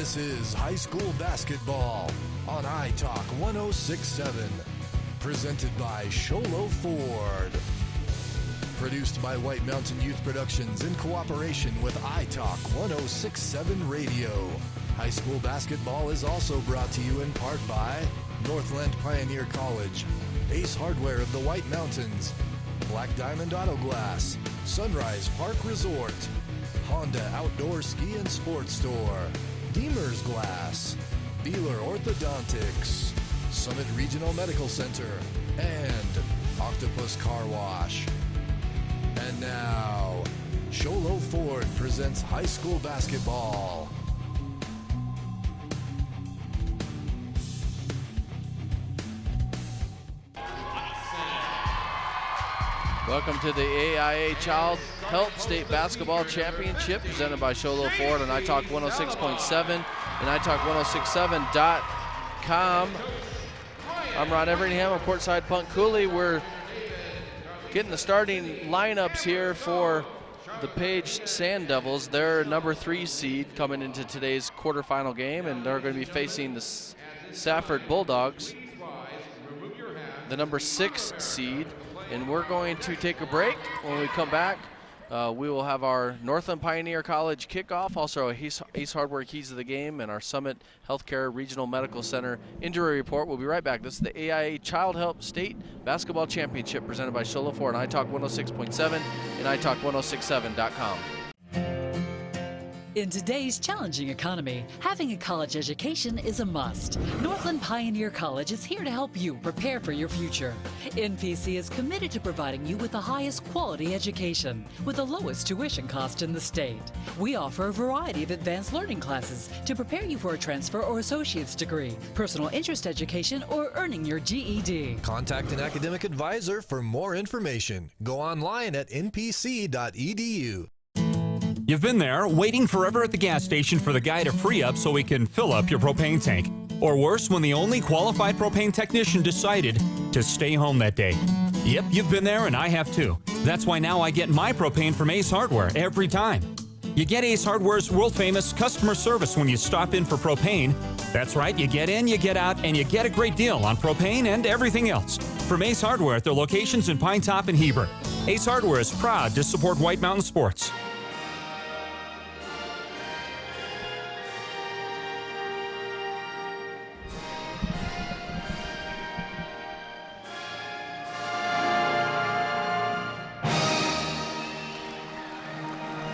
This is high school basketball on iTalk 106.7. Presented by Sholo Ford. Produced by White Mountain Youth Productions in cooperation with iTalk 106.7 Radio. High school basketball is also brought to you in part by Northland Pioneer College, Ace Hardware of the White Mountains, Black Diamond Auto Glass, Sunrise Park Resort, Honda Outdoor Ski and Sports Store, Deemer's Glass, Beeler Orthodontics, Summit Regional Medical Center, and Octopus Car Wash. And now, Sholo Ford presents high school basketball. Welcome to the AIA Child Help State Basketball Championship presented by Sholo Ford on iTalk 106.7 and iTalk1067.com. I'm Ron Everingham. I'm courtside Punt Cooley. We're getting the starting lineups here for the Page Sand Devils. They're number 3 seed coming into today's quarterfinal game, and they're going to be facing the Safford Bulldogs, the number 6 seed. And we're going to take a break. When we come back, we will have our Northland Pioneer College kickoff, also a Ace Hardware Keys of the Game, and our Summit Healthcare Regional Medical Center injury report. We'll be right back. This is the AIA Child Help State Basketball Championship presented by Sholo Ford on iTalk 106.7 and iTalk1067.com. In today's challenging economy, having a college education is a must. Northland Pioneer College is here to help you prepare for your future. NPC is committed to providing you with the highest quality education with the lowest tuition cost in the state. We offer a variety of advanced learning classes to prepare you for a transfer or associate's degree, personal interest education, or earning your GED. Contact an academic advisor for more information. Go online at npc.edu. You've been there, waiting forever at the gas station for the guy to free up so he can fill up your propane tank. Or worse, when the only qualified propane technician decided to stay home that day. Yep, you've been there and I have too. That's why now I get my propane from Ace Hardware every time. You get Ace Hardware's world-famous customer service when you stop in for propane. That's right, you get in, you get out, and you get a great deal on propane and everything else. From Ace Hardware at their locations in Pine Top and Heber. Ace Hardware is proud to support White Mountain sports.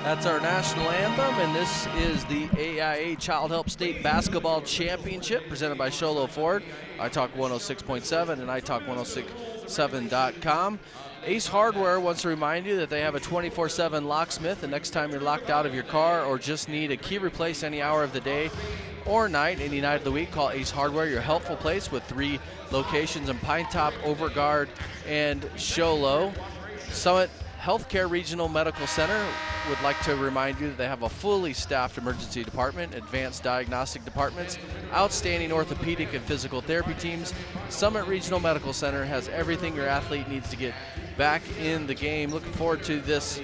That's our national anthem, and this is the AIA Child Help State Basketball Championship presented by Sholo Ford, iTalk 106.7 and iTalk1067.com. Ace Hardware wants to remind you that they have a 24/7 locksmith, and next time you're locked out of your car or just need a key replaced any hour of the day or night, any night of the week, call Ace Hardware, your helpful place with 3 locations in Pine Top, Overguard, and Sholo. Summit Healthcare Regional Medical Center would like to remind you that they have a fully staffed emergency department, advanced diagnostic departments, outstanding orthopedic and physical therapy teams. Summit Regional Medical Center has everything your athlete needs to get back in the game. Looking forward to this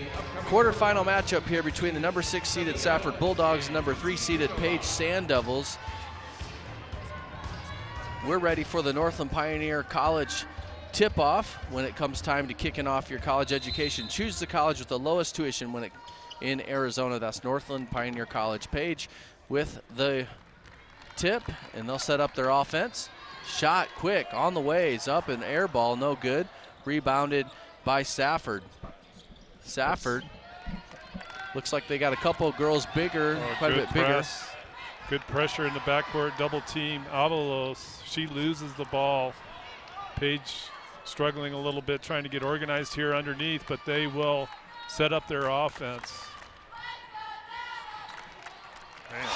quarterfinal matchup here between the number 6 seeded Safford Bulldogs and number 3 seeded Page Sand Devils. We're ready for the Northland Pioneer College tip-off when it comes time to kicking off your college education. Choose the college with the lowest tuition in Arizona. That's Northland Pioneer College. Page with the tip, and they'll set up their offense. Shot quick on the way. It's up, an air ball, no good. Rebounded by Safford. Safford looks like they got a couple of girls bigger, quite a bit bigger. Good pressure in the backcourt, double team. Avalos, she loses the ball. Page struggling a little bit, trying to get organized here underneath, but they will set up their offense.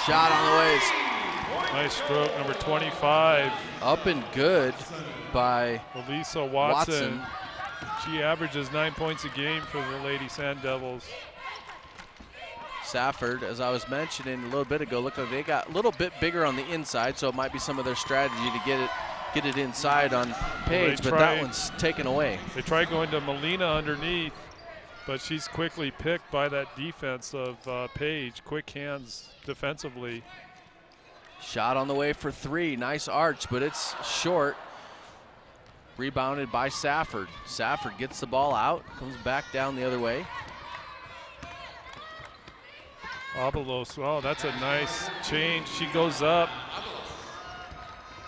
Shot on the way. Nice stroke, number 25. Up and good by Alisa Watson. She averages 9 points a game for the Lady Sand Devils. Safford, as I was mentioning a little bit ago, look like they got a little bit bigger on the inside, so it might be some of their strategy to get it inside on Page, but that one's taken away. They tried going to Molina underneath, but she's quickly picked by that defense of Page. Quick hands defensively. Shot on the way for three. Nice arch, but it's short. Rebounded by Safford. Safford gets the ball out, comes back down the other way. Avalos, oh, that's a nice change. She goes up.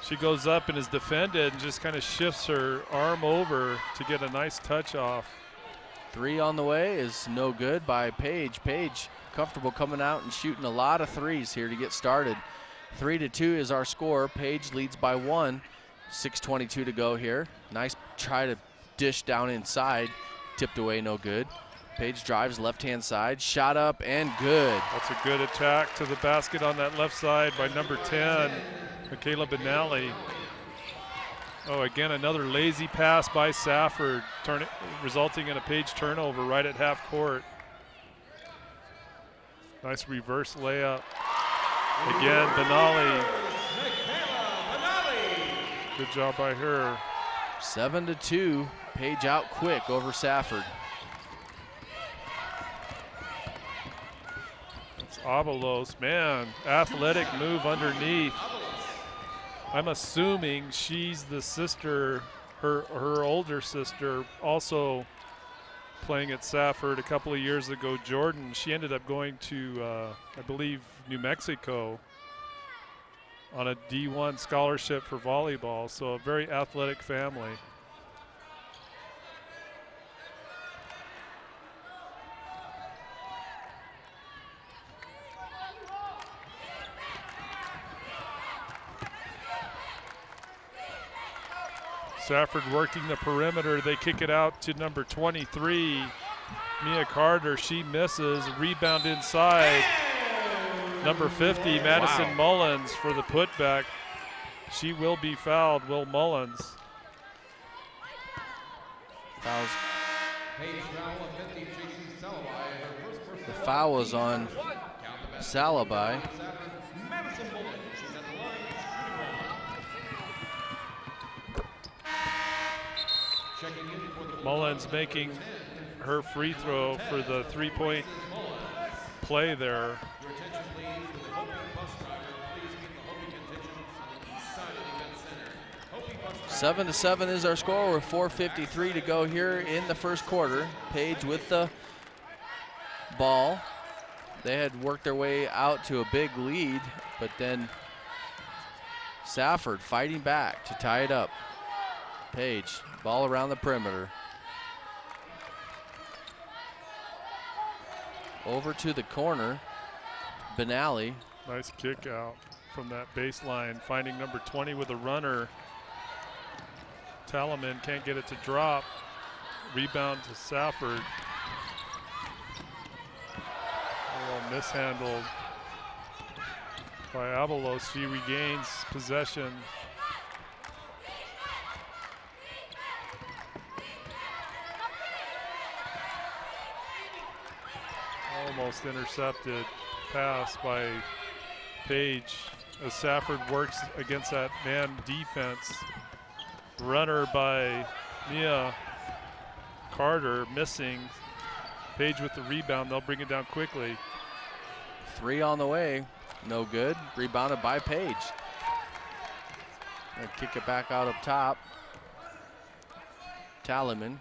She goes up and is defended and just kind of shifts her arm over to get a nice touch off. Three on the way is no good by Paige. Paige comfortable coming out and shooting a lot of threes here to get started. 3-2 is our score. Paige leads by 1. 6:22 to go here. Nice try to dish down inside. Tipped away, no good. Paige drives left-hand side. Shot up and good. That's a good attack to the basket on that left side by number 10, Michaela Benally. Oh, again, another lazy pass by Safford, resulting in a Paige turnover right at half court. Nice reverse layup. Again, Benally. Good job by her. 7-2. Paige out quick over Safford. It's Avalos, man, athletic move underneath. I'm assuming she's the sister, her older sister, also playing at Safford a couple of years ago, Jordan. She ended up going to, I believe, New Mexico on a D1 scholarship for volleyball, so a very athletic family. Safford working the perimeter. They kick it out to number 23, Mia Carter. She misses. Rebound inside. Number 50, Madison Mullins for the putback. She will be fouled, Will Mullins. Fouls. The foul was on Salabai. Mullins making her free throw for the three-point play there. 7-7 is our score. We're 4:53 to go here in the first quarter. Paige with the ball. They had worked their way out to a big lead, but then Safford fighting back to tie it up. Paige, ball around the perimeter. Over to the corner, Benally. Nice kick out from that baseline, finding number 20 with a runner. Talaman can't get it to drop. Rebound to Safford. A little mishandled by Avalos. She regains possession. Almost intercepted pass by Paige as Safford works against that man defense. Runner by Mia Carter missing. Paige with the rebound. They'll bring it down quickly. Three on the way. No good. Rebounded by Paige. They'll kick it back out up top. Talaman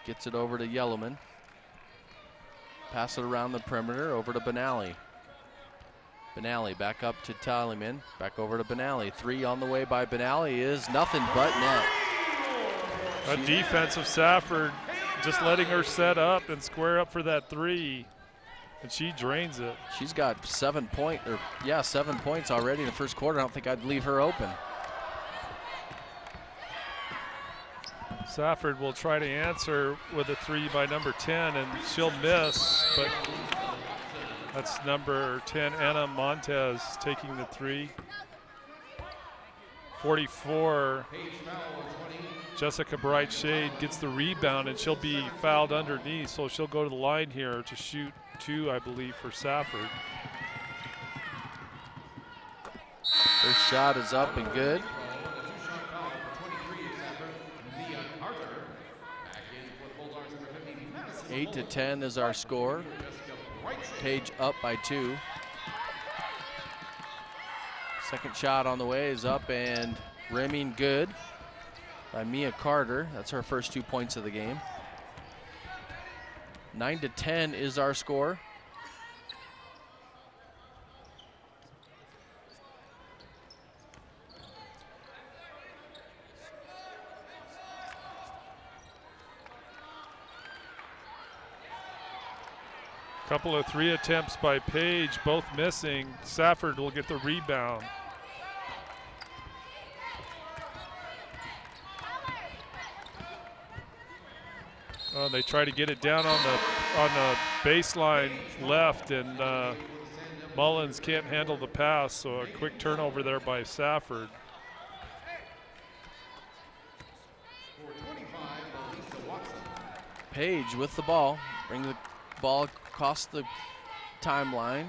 gets it over to Yellowman. Pass it around the perimeter over to Benally. Benally back up to Talaman. Back over to Benally. Three on the way by Benally is nothing but net. A defense of Safford just letting her set up and square up for that three. And she drains it. She's got 7 points already in the first quarter. I don't think I'd leave her open. Safford will try to answer with a three by number 10, and she'll miss, but that's number 10, Anna Montez, taking the three. 44, Jessica Bright Shade gets the rebound, and she'll be fouled underneath, so she'll go to the line here to shoot two, I believe, for Safford. Her shot is up and good. 8-10 is our score. Paige up by 2. Second shot on the way is up and rimming good by Mia Carter. That's her first 2 points of the game. 9-10 is our score. Couple of 3 attempts by Page, both missing. Safford will get the rebound. They try to get it down on the baseline left, and Mullins can't handle the pass, so a quick turnover there by Safford. Page with the ball, bring the ball across the timeline.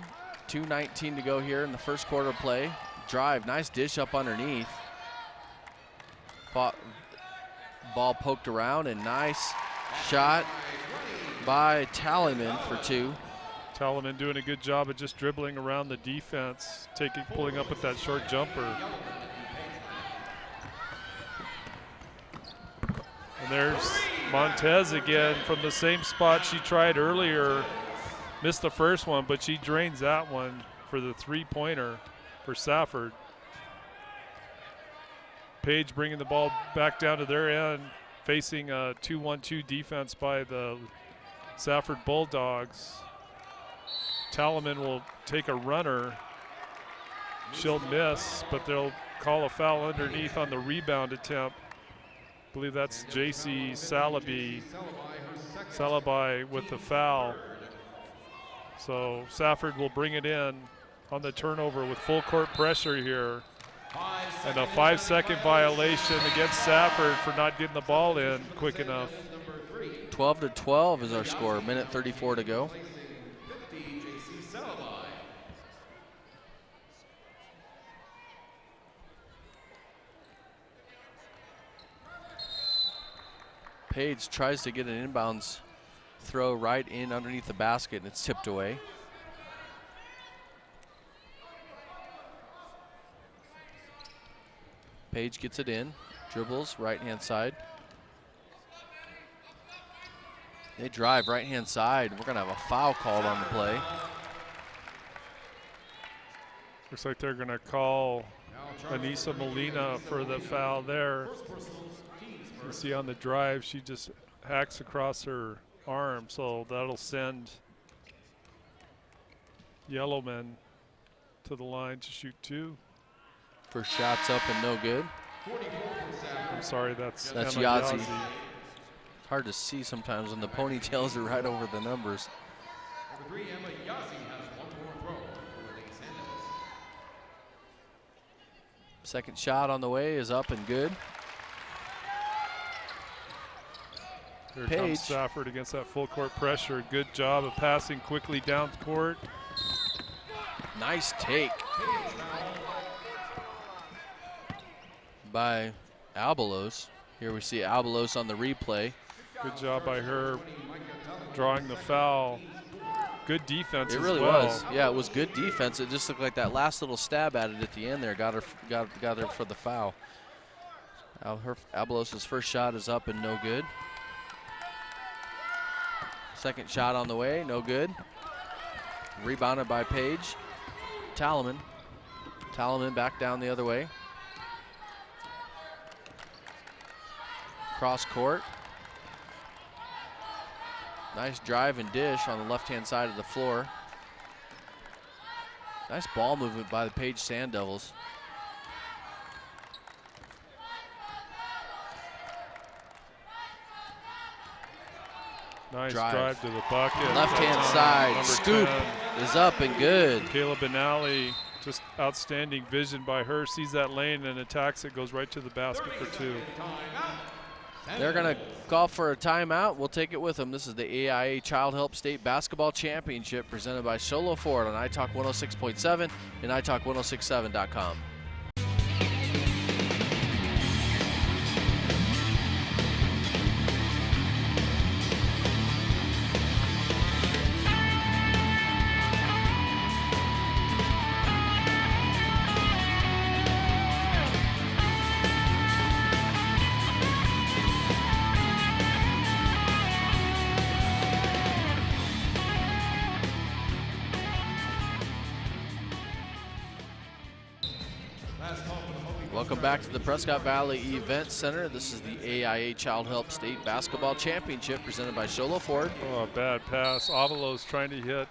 2:19 to go here in the first quarter play. Drive, nice dish up underneath. Ball poked around, and nice shot by Tallyman for 2. Tallyman doing a good job of just dribbling around the defense, pulling up with that short jumper. And there's Montez again from the same spot she tried earlier. Missed the first one, but she drains that one for the 3-pointer for Safford. Page bringing the ball back down to their end, facing a 2-1-2 defense by the Safford Bulldogs. Tallyman will take a runner. She'll miss, but they'll call a foul underneath on the rebound attempt. I believe that's J.C. Salaby with the foul. So Safford will bring it in on the turnover with full court pressure here. And a 5-second violation against Safford for not getting the ball in quick enough. 12-12 is our score, minute 34 to go. Page tries to get an inbounds throw right in underneath the basket, and it's tipped away. Page gets it in, dribbles right-hand side. They drive right-hand side. We're going to have a foul called on the play. Looks like they're going to call Anissa Molina for the foul there. You see on the drive, she just hacks across her arm, so that'll send Yellowman to the line to shoot 2. First shot's up and no good. I'm sorry, that's Emma Yazzie. Yazzie. Hard to see sometimes when the ponytails are right over the numbers. Second shot on the way is up and good. Here Page. comes Safford against that full court pressure. Good job of passing quickly down the court. Nice take by Albalos. Here we see Albalos on the replay. Good job by her drawing the foul. Good defense. It really as well. was. Yeah, it was good defense. It just looked like that last little stab at it at the end there got her for the foul. Albalos' first shot is up and no good. Second shot on the way, no good. Rebounded by Page. Tallyman back down the other way. Cross court. Nice drive and dish on the left-hand side of the floor. Nice ball movement by the Page Sand Devils. Nice drive to the bucket. Left-hand side, Number scoop 10. is up and good. Kayla Benally, just outstanding vision by her. Sees that lane and attacks it, goes right to the basket for 2. They're going to call for a timeout. We'll take it with them. This is the AIA Child Help State Basketball Championship presented by Sholo Ford on iTalk 106.7 and iTalk1067.com. Welcome back to the Prescott Valley Event Center. This is the AIA Child Help State Basketball Championship presented by Sholo Ford. Oh, bad pass. Avalos trying to hit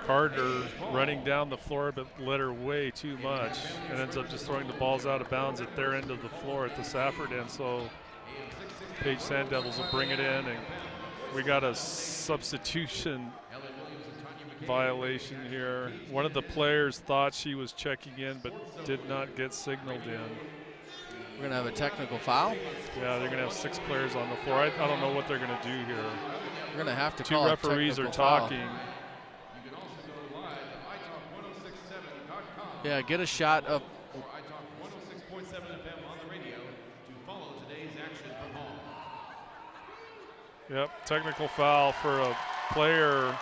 Carter, running down the floor, but let her way too much, and ends up just throwing the balls out of bounds at their end of the floor at the Safford end. So Page Sand Devils will bring it in, and we got a substitution violation here. One of the players thought she was checking in, but did not get signaled in. We're going to have a technical foul. Yeah, they're going to have 6 players on the floor. I don't know what they're going to do here. We're going to have to 2 call referees a are technical foul. talking. Yeah, get a shot of. Yep, technical foul for a player.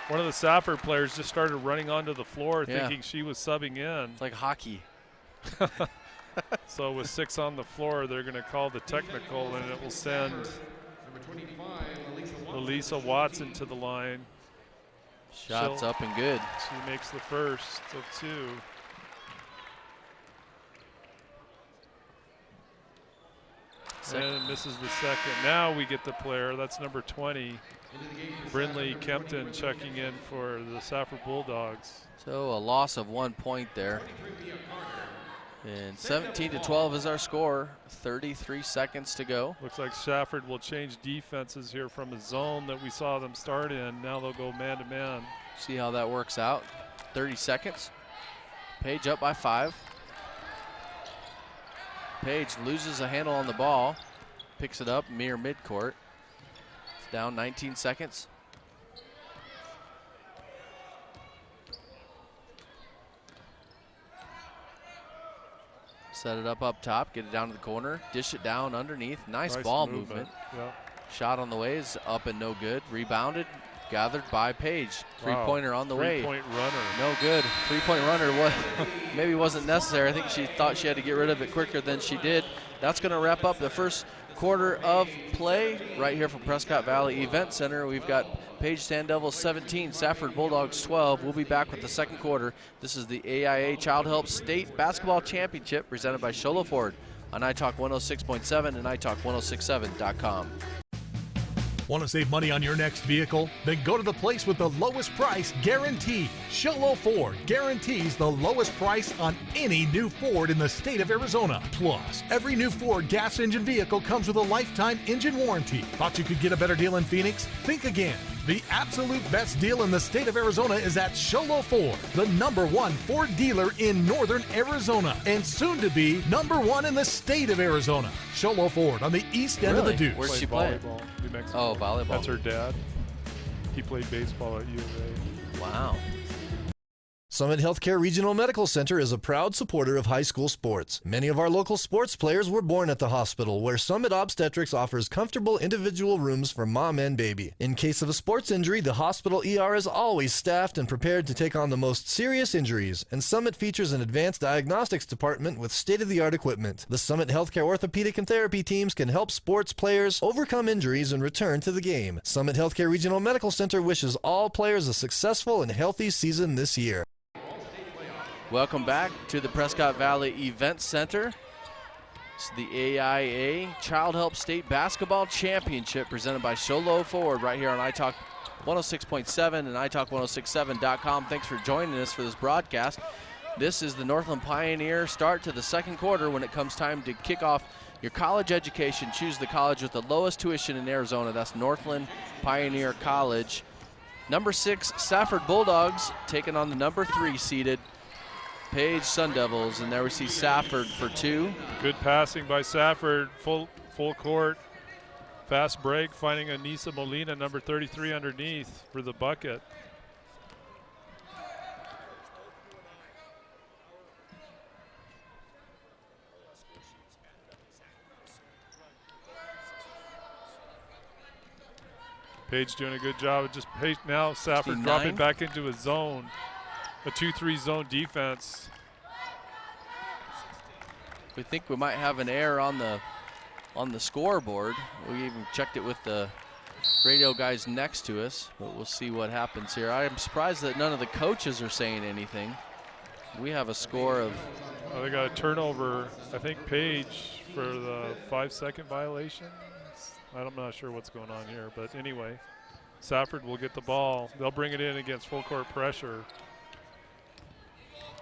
One of the Safford players just started running onto the floor thinking she was subbing in. It's like hockey. So with 6 on the floor, they're going to call the technical, and it will send Alisa Watson to the line. Shots up and good. She makes the first of 2. And misses the second. Now we get the player. That's number 20, Brindley Kempton, checking in for the Safford Bulldogs. So a loss of 1 point there. And 17-12 is our score. 33 seconds to go. Looks like Safford will change defenses here from a zone that we saw them start in. Now they'll go man-to-man. See how that works out. 30 seconds. Page up by 5. Page loses a handle on the ball, picks it up near midcourt. It's down 19 seconds. Set it up top, get it down to the corner, dish it down underneath. Nice ball movement. Yep. Shot on the way is up and no good. Rebounded, gathered by Page. Three-pointer on the way. Three-point runner. No good. Three-point runner maybe wasn't necessary. I think she thought she had to get rid of it quicker than she did. That's going to wrap up the first quarter of play right here from Prescott Valley Event Center. We've got Page Sand Devils 17, Safford Bulldogs 12. We'll be back with the second quarter. This is the AIA Child Help State Basketball Championship presented by Sholo Ford on iTalk 106.7 and iTalk1067.com. Want to save money on your next vehicle? Then go to the place with the lowest price guaranteed. Sholo Ford guarantees the lowest price on any new Ford in the state of Arizona. Plus, every new Ford gas engine vehicle comes with a lifetime engine warranty. Thought you could get a better deal in Phoenix? Think again. The absolute best deal in the state of Arizona is at Sholo Ford, the #1 Ford dealer in northern Arizona, and soon to be #1 in the state of Arizona. Sholo Ford on the east end of the Deuce. Where's she play? Volleyball, New Mexico. Oh, volleyball. That's her dad. He played baseball at U of A. Wow. Summit Healthcare Regional Medical Center is a proud supporter of high school sports. Many of our local sports players were born at the hospital, where Summit Obstetrics offers comfortable individual rooms for mom and baby. In case of a sports injury, the hospital ER is always staffed and prepared to take on the most serious injuries, and Summit features an advanced diagnostics department with state-of-the-art equipment. The Summit Healthcare orthopedic and therapy teams can help sports players overcome injuries and return to the game. Summit Healthcare Regional Medical Center wishes all players a successful and healthy season this year. Welcome back to the Prescott Valley Event Center. It's the AIA Child Help State Basketball Championship presented by Sholo Ford right here on iTalk 106.7 and iTalk1067.com. Thanks for joining us for this broadcast. This is the Northland Pioneer start to the second quarter when it comes time to kick off your college education. Choose the college with the lowest tuition in Arizona. That's Northland Pioneer College. Number 6, Safford Bulldogs taking on the number 3 seeded Page Sun Devils, and there we see Safford for 2. Good passing by Safford, full court. Fast break, finding Anissa Molina, number 33 underneath for the bucket. Page doing a good job of just now Safford 69. dropping back into a zone. A 2-3 zone defense. We think we might have an error on the scoreboard. We even checked it with the radio guys next to us, but we'll see what happens here. I am surprised that none of the coaches are saying anything. We have a score of. They got a turnover, I think, Page for the 5-second violation. I'm not sure what's going on here, but anyway, Safford will get the ball. They'll bring it in against full court pressure.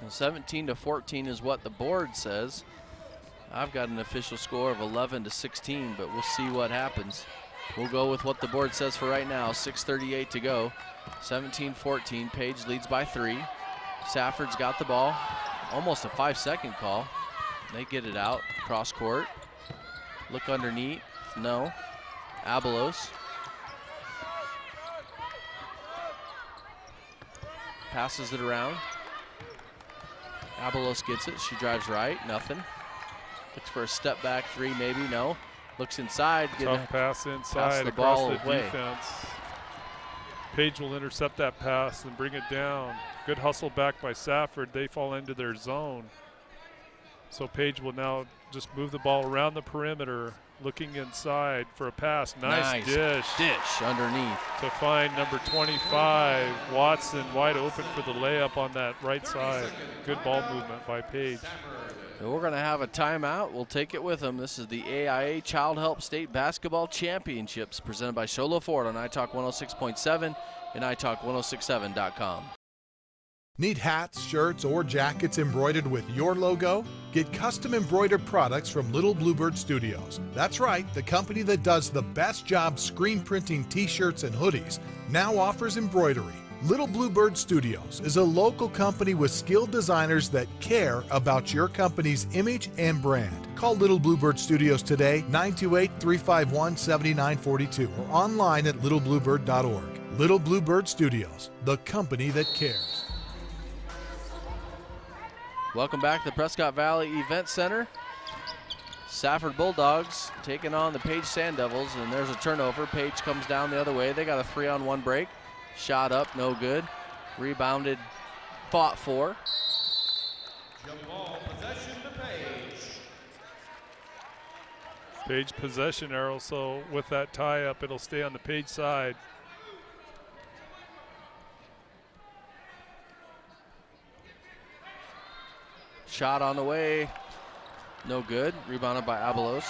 17-14 is what the board says. I've got an official score of 11-16, but we'll see what happens. We'll go with what the board says for right now. 6:38 to go. 17-14. Page leads by 3. Safford's got the ball. Almost a 5-second call. They get it out cross court. Look underneath. No. Abelos. Passes it around. Abelos gets it. She drives right. Nothing. Looks for a step back 3, maybe. No. Looks inside. Tough pass inside across the defense. Page will intercept that pass and bring it down. Good hustle back by Safford. They fall into their zone. So Page will now just move the ball around the perimeter, looking inside for a pass. Nice dish underneath. To find number 25, Watson, wide open for the layup on that right side. Good ball movement by Page. And we're going to have a timeout. We'll take it with them. This is the AIA Child Help State Basketball Championships presented by Sholo Ford on iTalk 106.7 and iTalk1067.com. Need hats, shirts, or jackets embroidered with your logo? Get custom embroidered products from Little Bluebird Studios. That's right, the company that does the best job screen printing t-shirts and hoodies now offers embroidery. Little Bluebird Studios is a local company with skilled designers that care about your company's image and brand. Call Little Bluebird Studios today, 928-351-7942, or online at littlebluebird.org. Little Bluebird Studios, the company that cares. Welcome back to the Prescott Valley Event Center. Safford Bulldogs taking on the Page Sand Devils, and there's a turnover. Page comes down the other way. They got a 3-on-1 break. Shot up, no good. Rebounded, fought for. Jump ball, possession to Page. Page possession arrow, so with that tie-up, it'll stay on the Page side. Shot on the way, no good. Rebounded by Abelos.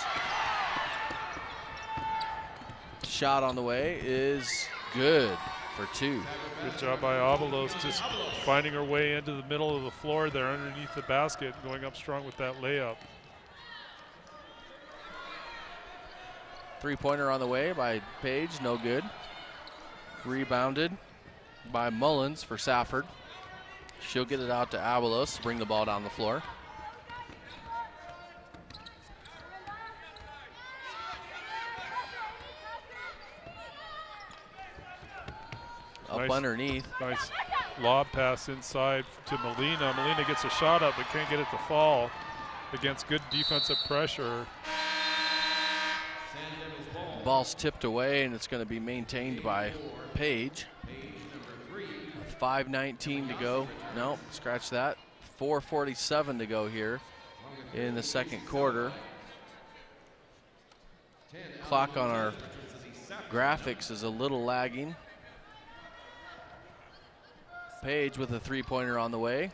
Shot on the way is good for 2. Good job by Abelos, just finding her way into the middle of the floor there underneath the basket, going up strong with that layup. 3-pointer on the way by Page, no good. Rebounded by Mullins for Safford. She'll get it out to Abelos to bring the ball down the floor. Up underneath. Nice lob pass inside to Molina. Molina gets a shot up but can't get it to fall against good defensive pressure. Ball's tipped away and it's going to be maintained by Page. 5:19 to go. No, scratch that. 4:47 to go here in the second quarter. Clock on our graphics is a little lagging. Page with a 3-pointer on the way.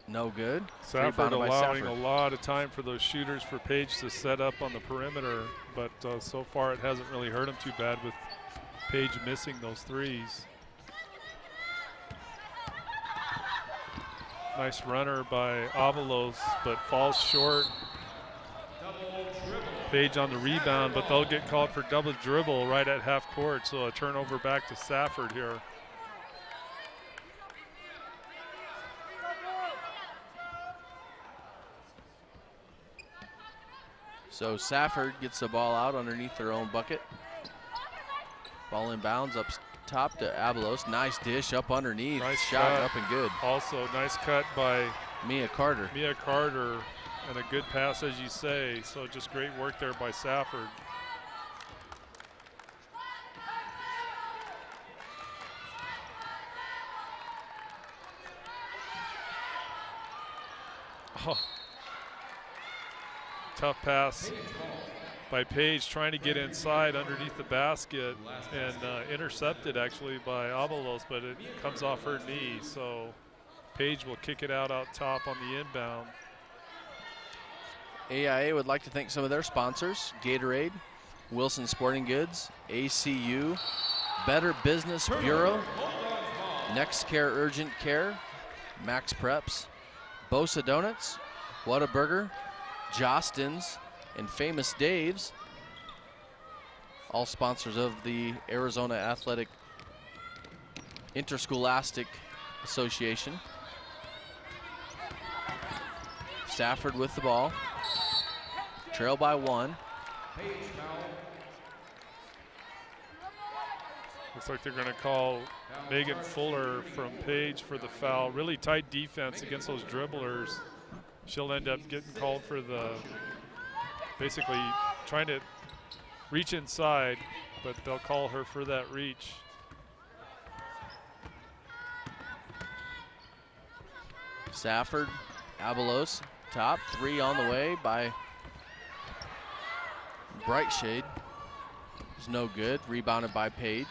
No good. Safford allowing a lot of time for those shooters for Page to set up on the perimeter, but so far it hasn't really hurt him too bad with Page missing those threes. Nice runner by Abelos, but falls short. Page on the rebound, but they'll get called for double dribble right at half court, so a turnover back to Safford here. So Safford gets the ball out underneath their own bucket. Ball inbounds up top to Abelos. Nice dish up underneath. Nice shot cut. up and good. Also, nice cut by Mia Carter. Mia Carter, and a good pass, as you say. So just great work there by Safford. Oh. Tough pass by Page, trying to get inside underneath the basket, and intercepted actually by Abelos, but it comes off her knee. So Page will kick it out top on the inbound. AIA would like to thank some of their sponsors: Gatorade, Wilson Sporting Goods, ACU, Better Business Bureau, Next Care Urgent Care, Max Preps, Bosa Donuts, Whataburger, Jostens, and Famous Dave's, all sponsors of the Arizona Athletic Interscholastic Association. Safford with the ball, trail by 1. Looks like they're going to call Megan Fuller from Page for the foul. Really tight defense against those dribblers. She'll end up getting called for the, basically trying to reach inside, but they'll call her for that reach. Safford, Abelos, top 3 on the way by Brightshade. It's no good, rebounded by Page.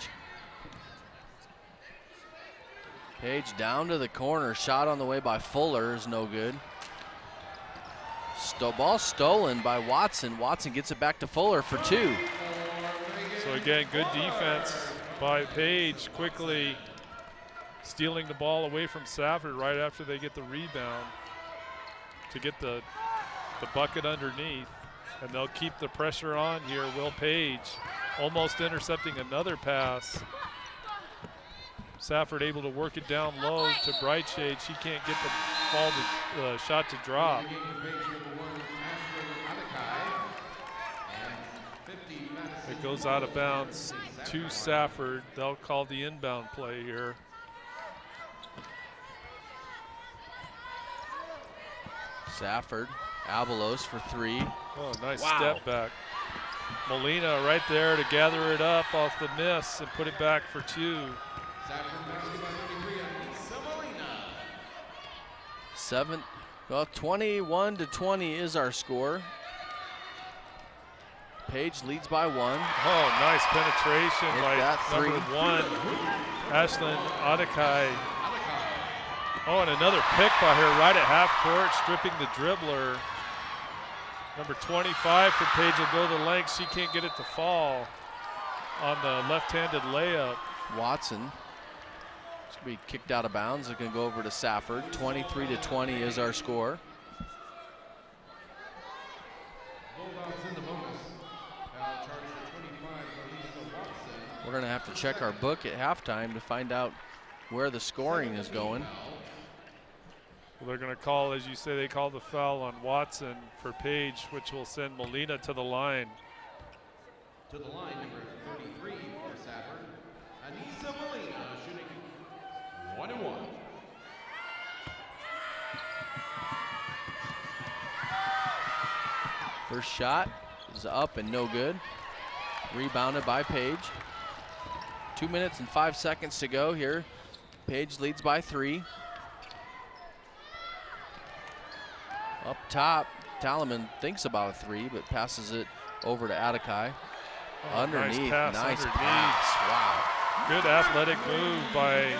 Page down to the corner, shot on the way by Fuller is no good. Ball stolen by Watson. Watson gets it back to Fuller for 2. So again, good defense by Page, quickly stealing the ball away from Safford right after they get the rebound to get the bucket underneath. And they'll keep the pressure on here. Will Page almost intercepting another pass. Safford able to work it down low to Brightshade. She can't get the shot to drop. It goes out of bounds to Safford. They'll call the inbound play here. Safford, Abelos for 3. Oh, nice step back. Molina right there to gather it up off the miss and put it back for 2. 21-20 is our score. Page leads by 1. Oh, nice penetration by number 1, Ashlyn Adekai. Oh, and another pick by her right at half court, stripping the dribbler. Number 25 for Page will go the length. She can't get it to fall on the left-handed layup. Watson is going to be kicked out of bounds. It's going to go over to Safford. 23-20 is our score. We're going to have to check our book at halftime to find out where the scoring is going. Well, they're going to call, as you say, they call the foul on Watson for Page, which will send Molina to the line. To the line, number 33 for Safford, Alisa Molina, shooting 1-1. First shot is up and no good. Rebounded by Page. 2 minutes and 5 seconds to go here. Page leads by 3. Up top, Talaman thinks about a 3, but passes it over to Adekai. Oh, Underneath, nice underneath. pass, wow. Good athletic move by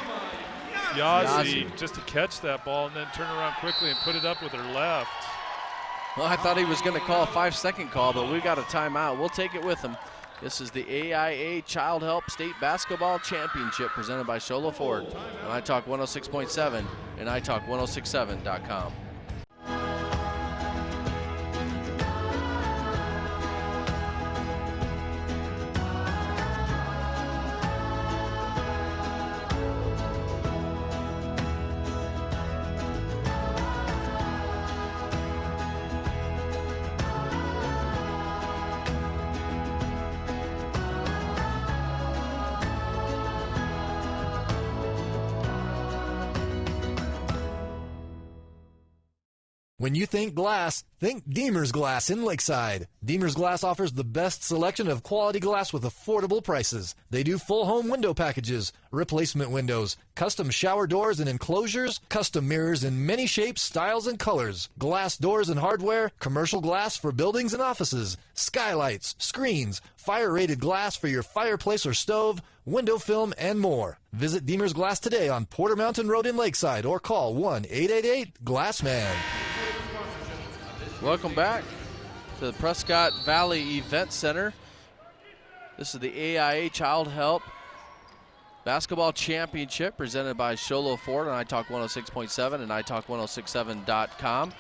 Yazzie just to catch that ball and then turn around quickly and put it up with her left. Well, I thought he was going to call a 5-second call, but we got a timeout. We'll take it with him. This is the AIA Child Help State Basketball Championship presented by Sholo Ford on iTalk 106.7 and iTalk1067.com. When you think glass, think Deemer's Glass in Lakeside. Deemer's Glass offers the best selection of quality glass with affordable prices. They do full home window packages, replacement windows, custom shower doors and enclosures, custom mirrors in many shapes, styles, and colors, glass doors and hardware, commercial glass for buildings and offices, skylights, screens, fire-rated glass for your fireplace or stove, window film, and more. Visit Deemer's Glass today on Porter Mountain Road in Lakeside or call 1-888-GLASSMAN. Welcome back to the Prescott Valley Event Center. This is the AIA Child Help Basketball Championship presented by Sholo Ford on iTalk 106.7 and iTalk1067.com.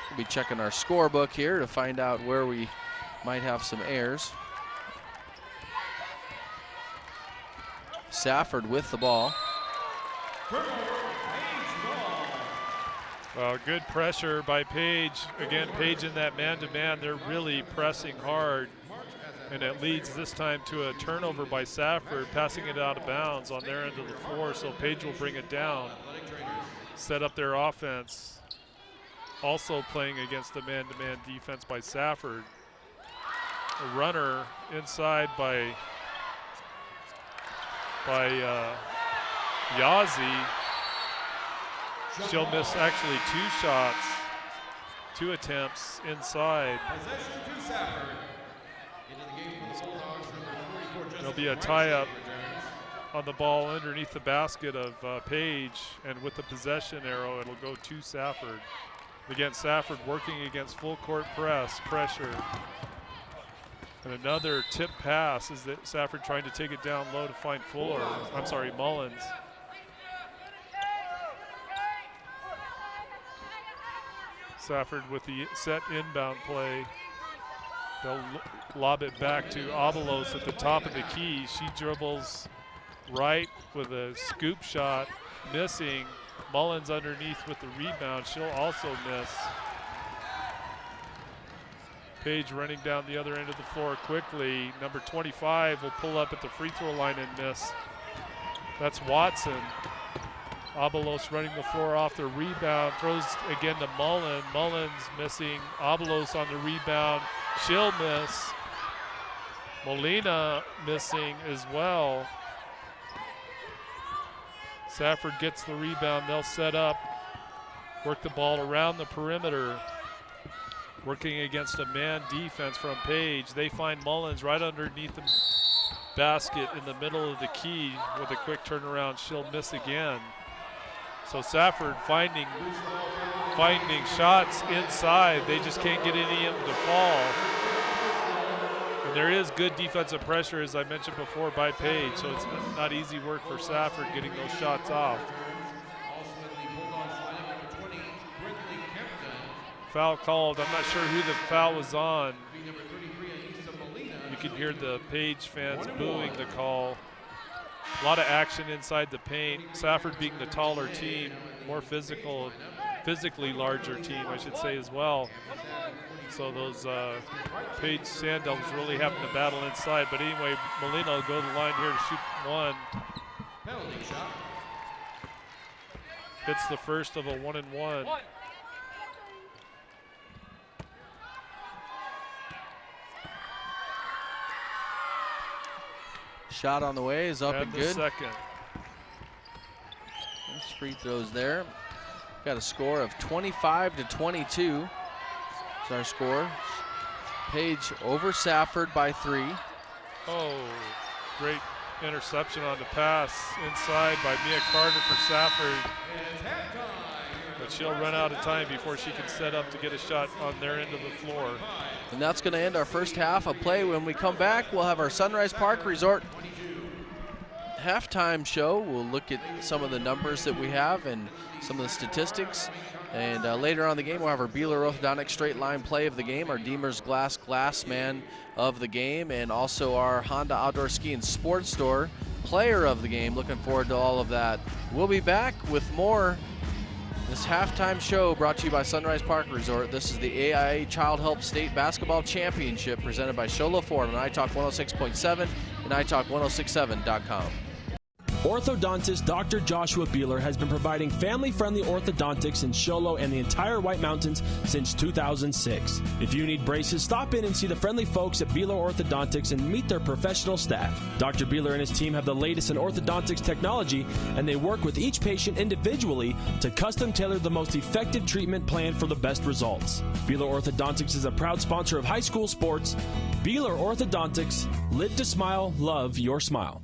We'll be checking our scorebook here to find out where we might have some errors. Safford with the ball. Well, good pressure by Page. Again, Page in that man-to-man. They're really pressing hard. And it leads this time to a turnover by Safford, passing it out of bounds on their end of the floor. So Page will bring it down, set up their offense. Also playing against the man-to-man defense by Safford. A runner inside by Yazzie. She'll miss actually 2 shots, 2 attempts inside. There'll be a tie-up on the ball underneath the basket of Page, and with the possession arrow, it'll go to Safford. Again, Safford working against full court pressure. And another tip pass is that Safford trying to take it down low to find Mullins. Safford with the set inbound play. They'll lob it back to Avalos at the top of the key. She dribbles right with a scoop shot, missing. Mullins underneath with the rebound. She'll also miss. Page running down the other end of the floor quickly. Number 25 will pull up at the free throw line and miss. That's Watson. Avalos running the floor off the rebound. Throws again to Mullins. Mullins missing. Avalos on the rebound. She'll miss. Molina missing as well. Safford gets the rebound. They'll set up. Work the ball around the perimeter. Working against a man defense from Page. They find Mullins right underneath the basket in the middle of the key with a quick turnaround. She'll miss again. So Safford finding shots inside. They just can't get any of them to fall. And there is good defensive pressure, as I mentioned before, by Page. So it's not easy work for Safford getting those shots off. Foul called. I'm not sure who the foul was on. You can hear the Page fans booing the call. A lot of action inside the paint. Safford being the taller team, more physically larger team, I should say, as well. So those Page Sand Devils really having to battle inside. But anyway, Molina will go to the line here to shoot 1. Hits the first of a 1-and-1. Shot on the way is up and good. Second. Nice free throws there. Got a score of 25-22. That's our score. Page over Safford by 3. Oh, great interception on the pass inside by Mia Carter for Safford. But she'll run out of time before she can set up to get a shot on their end of the floor. And that's going to end our first half of play. When we come back, we'll have our Sunrise Park Resort halftime show. We'll look at some of the numbers that we have and some of the statistics. And later on in the game, we'll have our Beeler Orthodontic straight line play of the game, our Deemer's Glass man of the game, and also our Honda Outdoor Ski and Sports Store player of the game. Looking forward to all of that. We'll be back with more. This halftime show brought to you by Sunrise Park Resort. This is the AIA Child Help State Basketball Championship presented by Sholo Ford on iTalk 106.7 and iTalk1067.com. Orthodontist Dr. Joshua Beeler has been providing family-friendly orthodontics in Show Low and the entire White Mountains since 2006. If you need braces, stop in and see the friendly folks at Beeler Orthodontics and meet their professional staff. Dr. Beeler and his team have the latest in orthodontics technology, and they work with each patient individually to custom tailor the most effective treatment plan for the best results. Beeler Orthodontics is a proud sponsor of high school sports. Beeler Orthodontics, live to smile, love your smile.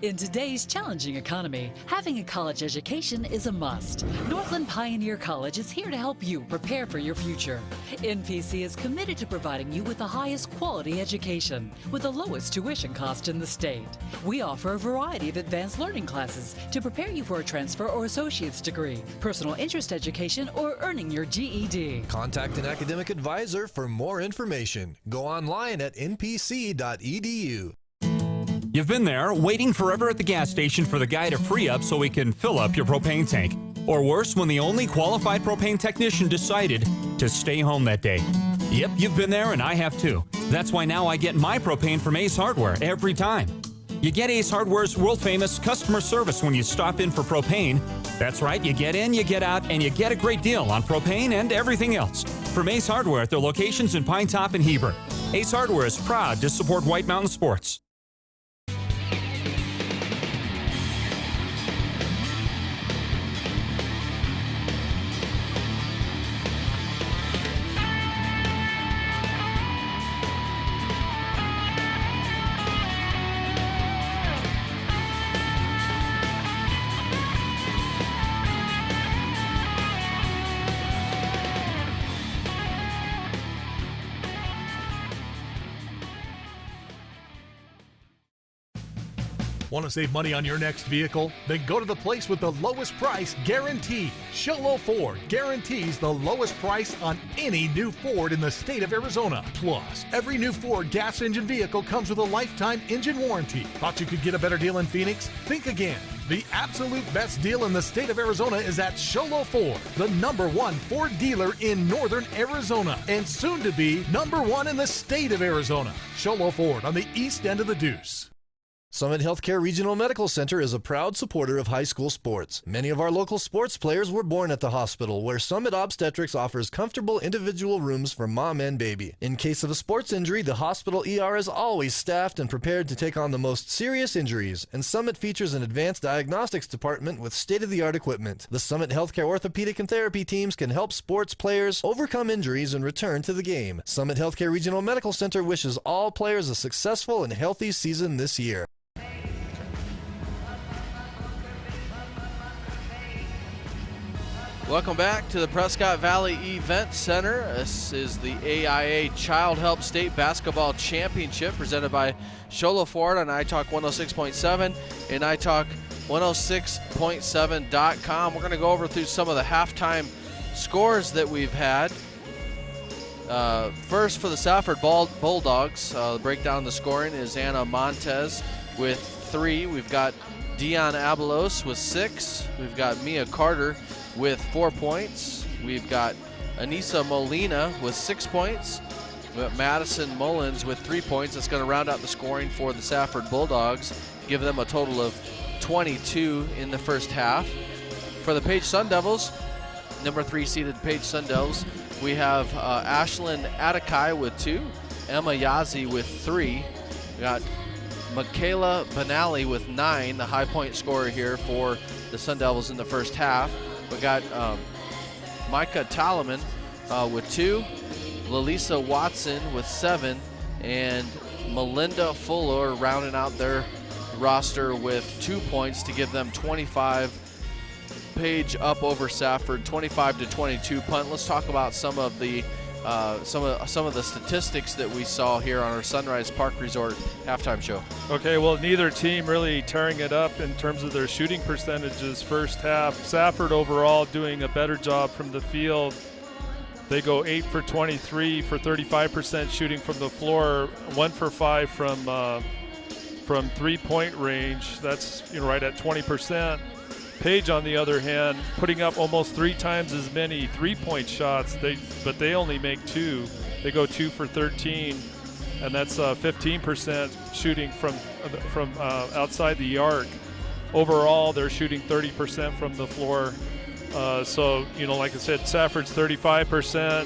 In today's challenging economy, having a college education is a must. Northland Pioneer College is here to help you prepare for your future. NPC is committed to providing you with the highest quality education with the lowest tuition cost in the state. We offer a variety of advanced learning classes to prepare you for a transfer or associate's degree, personal interest education, or earning your GED. Contact an academic advisor for more information. Go online at npc.edu. You've been there, waiting forever at the gas station for the guy to free up so he can fill up your propane tank. Or worse, when the only qualified propane technician decided to stay home that day. Yep, you've been there and I have too. That's why now I get my propane from Ace Hardware every time. You get Ace Hardware's world-famous customer service when you stop in for propane. That's right, you get in, you get out, and you get a great deal on propane and everything else. From Ace Hardware at their locations in Pine Top and Heber. Ace Hardware is proud to support White Mountain Sports. Want to save money on your next vehicle? Then go to the place with the lowest price guaranteed. Sholo Ford guarantees the lowest price on any new Ford in the state of Arizona. Plus, every new Ford gas engine vehicle comes with a lifetime engine warranty. Thought you could get a better deal in Phoenix? Think again. The absolute best deal in the state of Arizona is at Sholo Ford, the #1 Ford dealer in northern Arizona, and soon to be #1 in the state of Arizona. Sholo Ford on the east end of the Deuce. Summit Healthcare Regional Medical Center is a proud supporter of high school sports. Many of our local sports players were born at the hospital, where Summit Obstetrics offers comfortable individual rooms for mom and baby. In case of a sports injury, the hospital ER is always staffed and prepared to take on the most serious injuries, and Summit features an advanced diagnostics department with state-of-the-art equipment. The Summit Healthcare orthopedic and therapy teams can help sports players overcome injuries and return to the game. Summit Healthcare Regional Medical Center wishes all players a successful and healthy season this year. Welcome back to the Prescott Valley Event Center. This is the AIA Child Help State Basketball Championship presented by Sholo Ford on iTalk 106.7 and iTalk 106.7.com. We're going to go over through some of the halftime scores that we've had. First for the Safford Bulldogs, break down the scoring is Anna Montez with 3. We've got Dion Abelos with 6. We've got Mia Carter with 4 points. We've got Anissa Molina with 6 points. We've got Madison Mullins with 3 points. That's going to round out the scoring for the Safford Bulldogs, give them a total of 22 in the first half. For the Page Sun Devils, number 3 seeded Page Sun Devils, we have Ashlyn Atakai with 2, Emma Yazzie with 3. We got Michaela Benally with 9, the high point scorer here for the Sun Devils in the first half. We got Micah Talaman with 2, Alisa Watson with 7, and Melinda Fuller rounding out their roster with 2 points to give them 25. Page up over Safford, 25-22 punt. Let's talk about some of the statistics that we saw here on our Sunrise Park Resort halftime show. Okay, well, neither team really tearing it up in terms of their shooting percentages first half. Safford overall doing a better job from the field. They go 8 for 23 for 35% shooting from the floor, 1 for 5 from 3-point range. That's right at 20%. Page, on the other hand, putting up almost 3 times as many 3-point shots, but they only make 2. They go 2 for 13, and that's 15% shooting from outside the arc. Overall, they're shooting 30% from the floor. So, like I said, Safford's 35%,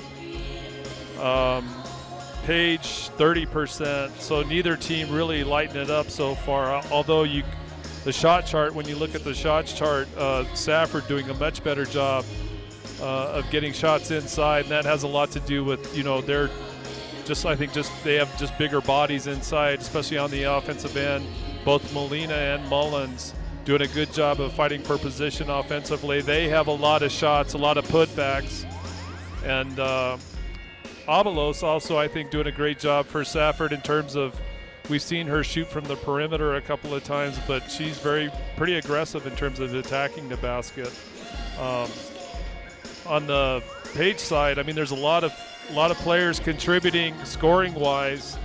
Page 30%. So neither team really lighting it up so far, although the shot chart, when you look at the shots chart, Safford doing a much better job of getting shots inside, and that has a lot to do with, they have just bigger bodies inside, especially on the offensive end. both Molina and Mullins doing a good job of fighting for position offensively. They have a lot of shots, a lot of putbacks. And Avalos also, I think, doing a great job for Safford in terms of, we've seen her shoot from the perimeter a couple of times, but she's pretty aggressive in terms of attacking the basket. On the Page side, I mean, there's a lot of players contributing scoring-wise,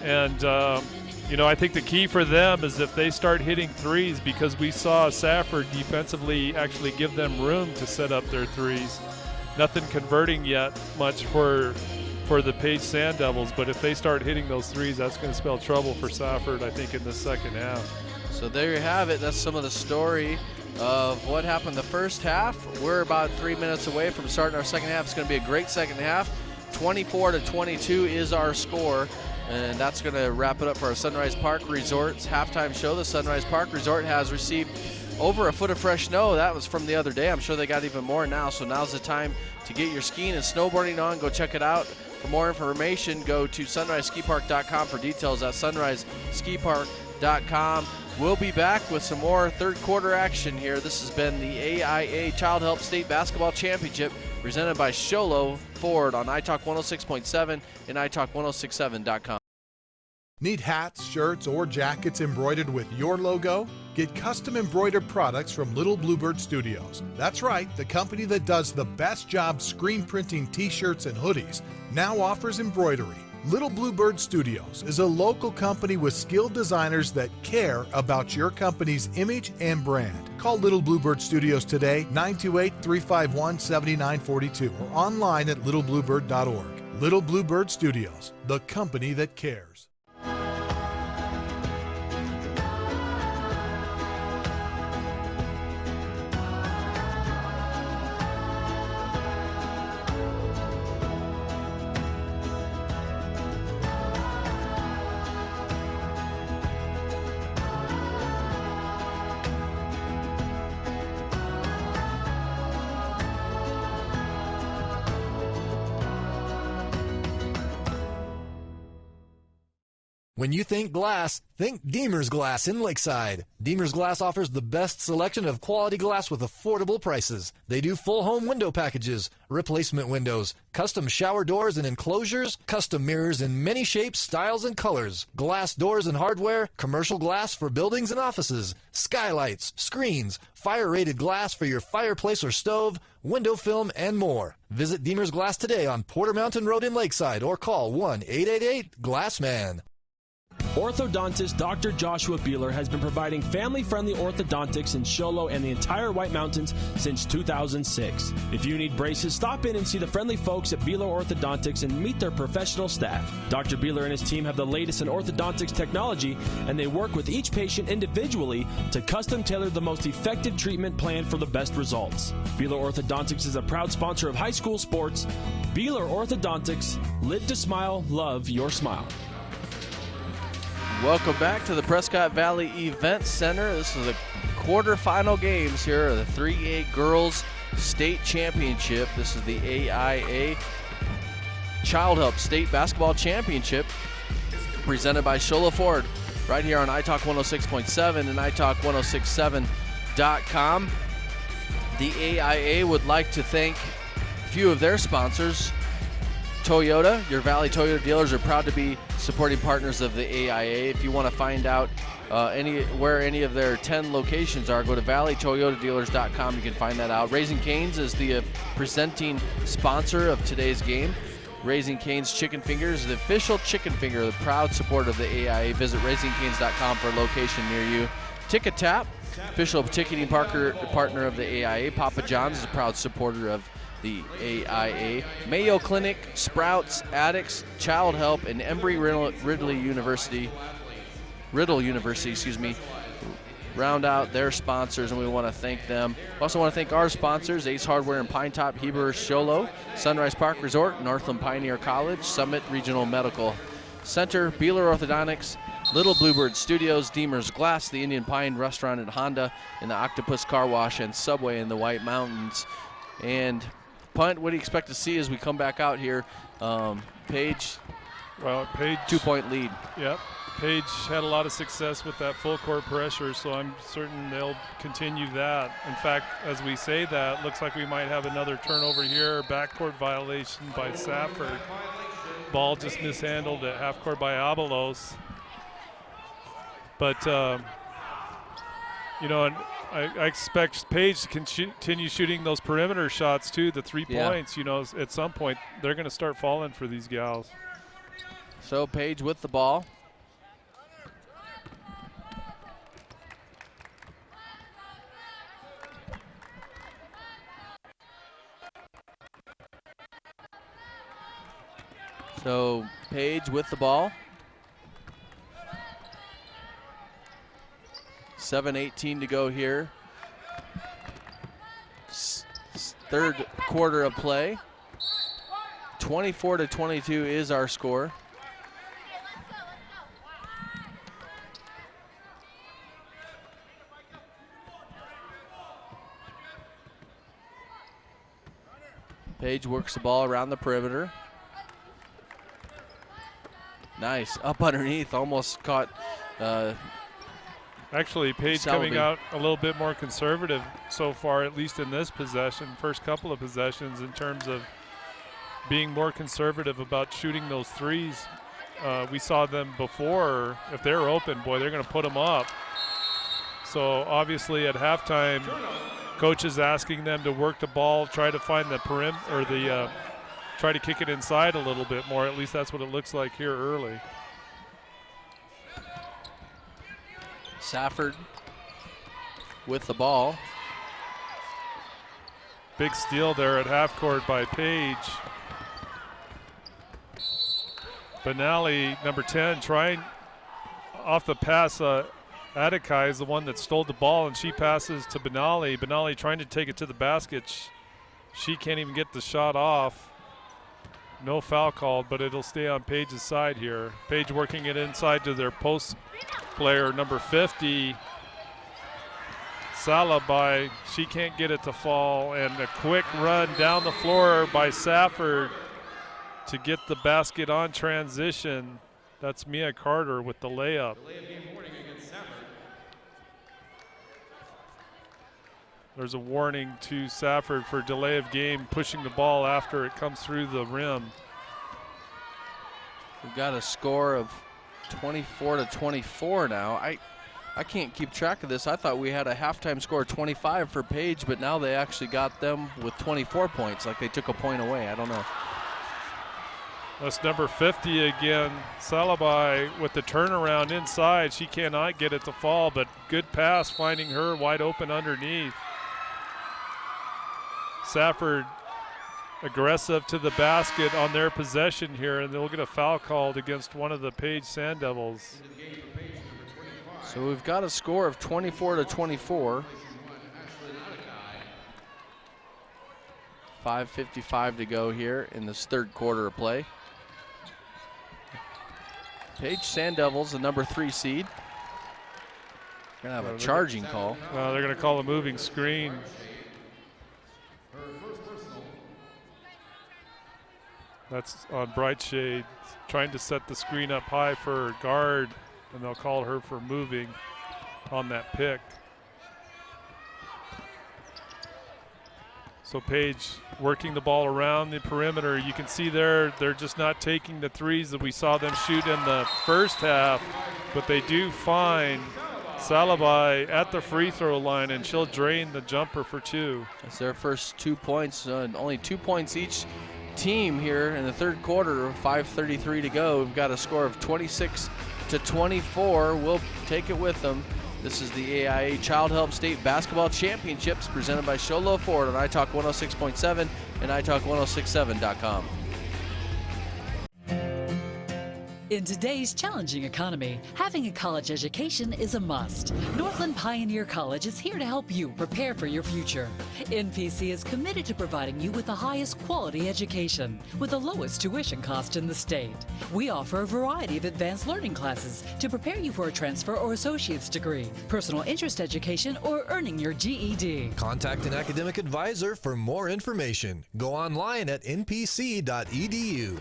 and I think the key for them is if they start hitting threes, because we saw Safford defensively actually give them room to set up their threes. Nothing converting yet much for the Page Sand Devils, but if they start hitting those threes, that's going to spell trouble for Safford, I think, in the second half. So there you have it. That's some of the story of what happened the first half. We're about 3 minutes away from starting our second half. It's going to be a great second half. 24-22 is our score, and that's going to wrap it up for our Sunrise Park Resort's halftime show. The Sunrise Park Resort has received over a foot of fresh snow. That was from the other day. I'm sure they got even more now, so now's the time to get your skiing and snowboarding on. Go check it out. For more information, go to sunriseskipark.com for details at sunriseskipark.com. We'll be back with some more third quarter action here. This has been the AIA Child Help State Basketball Championship presented by Sholo Ford on iTalk 106.7 and iTalk1067.com. Need hats, shirts, or jackets embroidered with your logo? Get custom embroidered products from Little Bluebird Studios. That's right, the company that does the best job screen printing t-shirts and hoodies now offers embroidery. Little Bluebird Studios is a local company with skilled designers that care about your company's image and brand. Call Little Bluebird Studios today, 928-351-7942, or online at littlebluebird.org. Little Bluebird Studios, the company that cares. When you think glass, think Deemer's Glass in Lakeside. Deemer's Glass offers the best selection of quality glass with affordable prices. They do full home window packages, replacement windows, custom shower doors and enclosures, custom mirrors in many shapes, styles, and colors, glass doors and hardware, commercial glass for buildings and offices, skylights, screens, fire-rated glass for your fireplace or stove, window film, and more. Visit Deemer's Glass today on Porter Mountain Road in Lakeside or call 1-888-GLASSMAN. Orthodontist Dr. Joshua Beeler has been providing family-friendly orthodontics in Show Low and the entire White Mountains since 2006. If you need braces, stop in and see the friendly folks at Beeler Orthodontics and meet their professional staff. Dr. Beeler and his team have the latest in orthodontics technology, and they work with each patient individually to custom tailor the most effective treatment plan for the best results. Beeler Orthodontics is a proud sponsor of high school sports. Beeler Orthodontics, live to smile, love your smile. Welcome back to the Prescott Valley Event Center. This is the quarterfinal games here of the 3A Girls State Championship. This is the AIA Child Help State Basketball Championship presented by Sholo Ford right here on iTalk 106.7 and iTalk1067.com. The AIA would like to thank a few of their sponsors. Toyota, your Valley Toyota dealers are proud to be supporting partners of the AIA. If you want to find out where any of their 10 locations are, go to valleytoyotadealers.com. You can find that out. Raising Cane's is the presenting sponsor of today's game. Raising Cane's Chicken Fingers, the official chicken finger, the proud supporter of the AIA. Visit raisingcanes.com for a location near you. Ticket Tap, official ticketing partner of the AIA. Papa John's is a proud supporter of the AIA. Mayo Clinic, Sprouts, Addicts, Child Help, and Embry-Riddle University, round out their sponsors, and we want to thank them. We also want to thank our sponsors, Ace Hardware in Pine Top, Heber, Sholo, Sunrise Park Resort, Northland Pioneer College, Summit Regional Medical Center, Beeler Orthodontics, Little Bluebird Studios, Deemer's Glass, the Indian Pine Restaurant at Honda, and the Octopus Car Wash and Subway in the White Mountains. And Punt, what do you expect to see as we come back out here? Paige Well, Page 2-point lead. Yep. Page had a lot of success with that full court pressure, so I'm certain they'll continue that. In fact, as we say that, looks like we might have another turnover here, backcourt violation by Safford. Ball just mishandled at half court by Avalos. But, you know, and I expect Page to continue shooting those perimeter shots too, the 3 points. You know, at some point they're going to start falling for these gals. So Page with the ball. So Page with the ball. 7:18 to go here. Third quarter of play. 24-22 is our score. Page works the ball around the perimeter. Nice, up underneath, almost caught. Actually, Page coming out a little bit more conservative so far, at least in this possession, first couple of possessions, in terms of being more conservative about shooting those threes. We saw them before. If they're open, boy, they're going to put them up. So obviously at halftime, coach is asking them to work the ball, try to find the perimeter, or try to kick it inside a little bit more. At least that's what it looks like here early. Safford with the ball. Big steal there at half court by Page. Benally, number 10, trying off the pass. Attica is the one that stole the ball, and she passes to Benally. Benally trying to take it to the basket. She can't even get the shot off. No foul called, but it'll stay on Page's side here. Page working it inside to their post player, number 50, Salabai. She can't get it to fall, and a quick run down the floor by Safford to get the basket on transition. That's Mia Carter with the layup. There's a warning to Safford for delay of game, pushing the ball after it comes through the rim. We've got a score of 24-24 now. I can't keep track of this. I thought we had a halftime score of 25 for Page, but now they actually got them with 24 points, like they took a point away. I don't know. That's number 50 again. Salabai with the turnaround inside. She cannot get it to fall, but good pass finding her wide open underneath. Safford aggressive to the basket on their possession here, and they'll get a foul called against one of the Page Sand Devils. So we've got a score of 24-24. 5:55 to go here in this third quarter of play. Page Sand Devils, the number 3 seed. Gonna have a charging call. They're gonna call a moving screen. That's on Brightshade, trying to set the screen up high for guard, and they'll call her for moving on that pick. So Page working the ball around the perimeter. You can see there, they're just not taking the threes that we saw them shoot in the first half, but they do find Salabai at the free throw line, and she'll drain the jumper for 2. That's their first 2 points, only 2 points each team here in the third quarter. 5:33 to go. We've got a score of 26-24. We'll take it with them. This is the AIA Child Help State Basketball Championships presented by Sholo Ford on iTalk 106.7 and iTalk1067.com. In today's challenging economy, having a college education is a must. Northland Pioneer College is here to help you prepare for your future. NPC is committed to providing you with the highest quality education with the lowest tuition cost in the state. We offer a variety of advanced learning classes to prepare you for a transfer or associate's degree, personal interest education, or earning your GED. Contact an academic advisor for more information. Go online at npc.edu.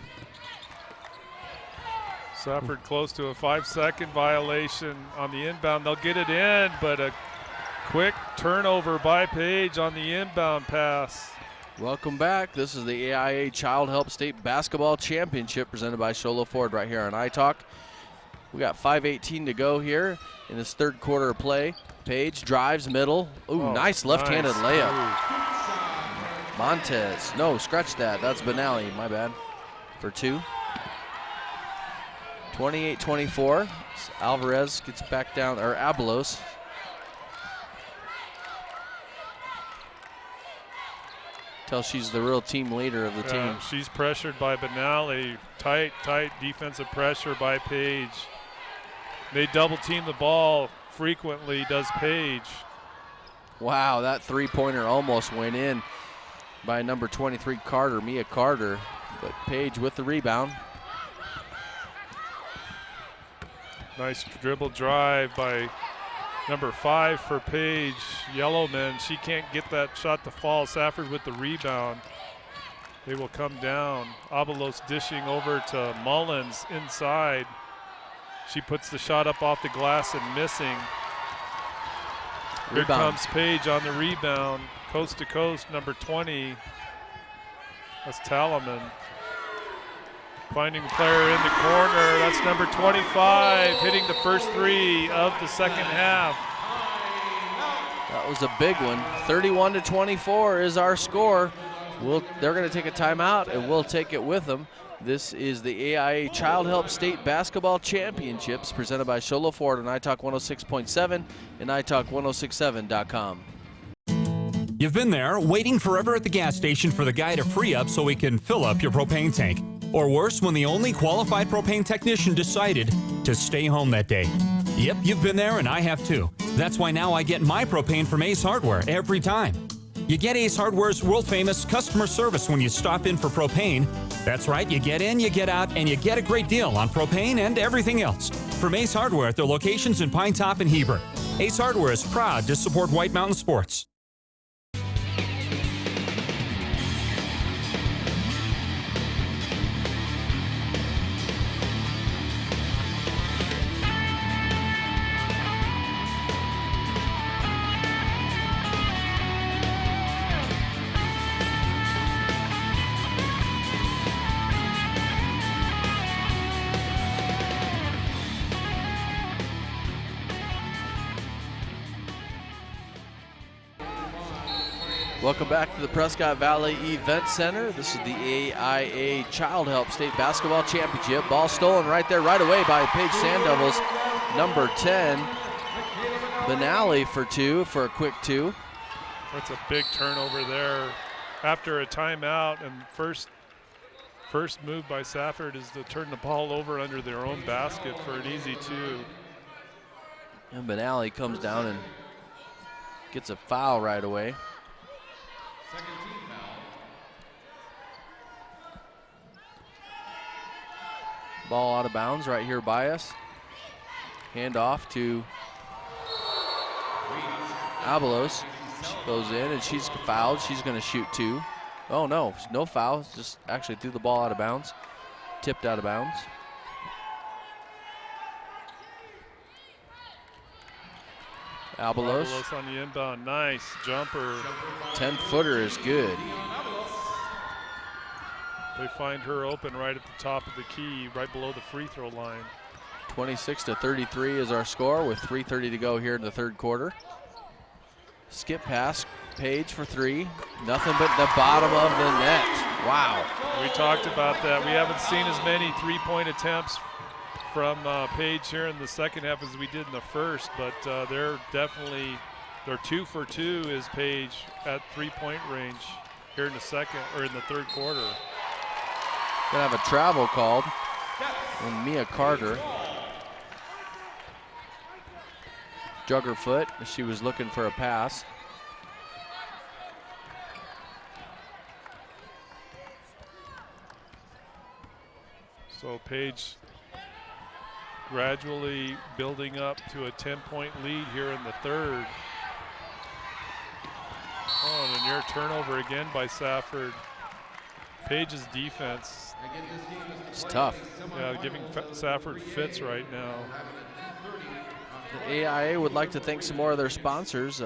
Safford close to a 5-second violation on the inbound. They'll get it in, but a quick turnover by Page on the inbound pass. Welcome back. This is the AIA Child Help State Basketball Championship presented by Sholo Ford right here on iTalk. We got 5:18 to go here in this third quarter of play. Page drives middle. Ooh, nice left-handed layup. Ooh. Montez. No, scratch that. That's Benally. My bad. For 2. 28-24. Alvarez gets back down, or Abelos. Tell she's the real team leader of the team. She's pressured by Benally. Tight defensive pressure by Page. They double team the ball frequently, does Page. Wow, that three-pointer almost went in by number 23 Carter, Mia Carter, but Page with the rebound. Nice dribble drive by number 5 for Page, Yellowman. She can't get that shot to fall. Safford with the rebound. They will come down. Abelos dishing over to Mullins inside. She puts the shot up off the glass and missing. Here comes Page on the rebound. Coast to coast, number 20. That's Talaman. Finding a player in the corner. That's number 25, hitting the first 3 of the second half. That was a big one. 31-24 is our score. They're going to take a timeout, and we'll take it with them. This is the AIA Child Help State Basketball Championships presented by Sholo Ford on iTalk 106.7 and iTalk1067.com. You've been there, waiting forever at the gas station for the guy to free up so he can fill up your propane tank. Or worse, when the only qualified propane technician decided to stay home that day. Yep, you've been there and I have too. That's why now I get my propane from Ace Hardware every time. You get Ace Hardware's world-famous customer service when you stop in for propane. That's right, you get in, you get out, and you get a great deal on propane and everything else. From Ace Hardware at their locations in Pine Top and Heber. Ace Hardware is proud to support White Mountain Sports. Welcome back to the Prescott Valley Event Center. This is the AIA Child Help State Basketball Championship. Ball stolen right there, right away by Page Sand Devils. Number 10, Benally for 2, for a quick 2. That's a big turnover there. After a timeout, and first move by Safford is to turn the ball over under their own basket for an easy 2. And Benally comes down and gets a foul right away. Second team foul. Ball out of bounds right here by us. Hand off to Abelos. She goes in and she's fouled. She's going to shoot 2. Oh no, no foul. Just actually threw the ball out of bounds. Tipped out of bounds. Abelos on the inbound, nice jumper. 10-footer is good. They find her open right at the top of the key, right below the free throw line. 26-33 is our score with 3:30 to go here in the third quarter. Skip pass, Page for 3. Nothing but the bottom of the net. Wow. We talked about that. We haven't seen as many three-point attempts from Page here in the second half as we did in the first, but they're 2 for 2 is Page at three-point range here in the second, or in the third quarter. Gonna have a travel called on Mia Carter. Jug her foot as she was looking for a pass. So Page gradually building up to a 10-point lead here in the third. Oh, and a near turnover again by Safford. Page's defense, It's tough. Yeah, giving Safford fits right now. The AIA would like to thank some more of their sponsors.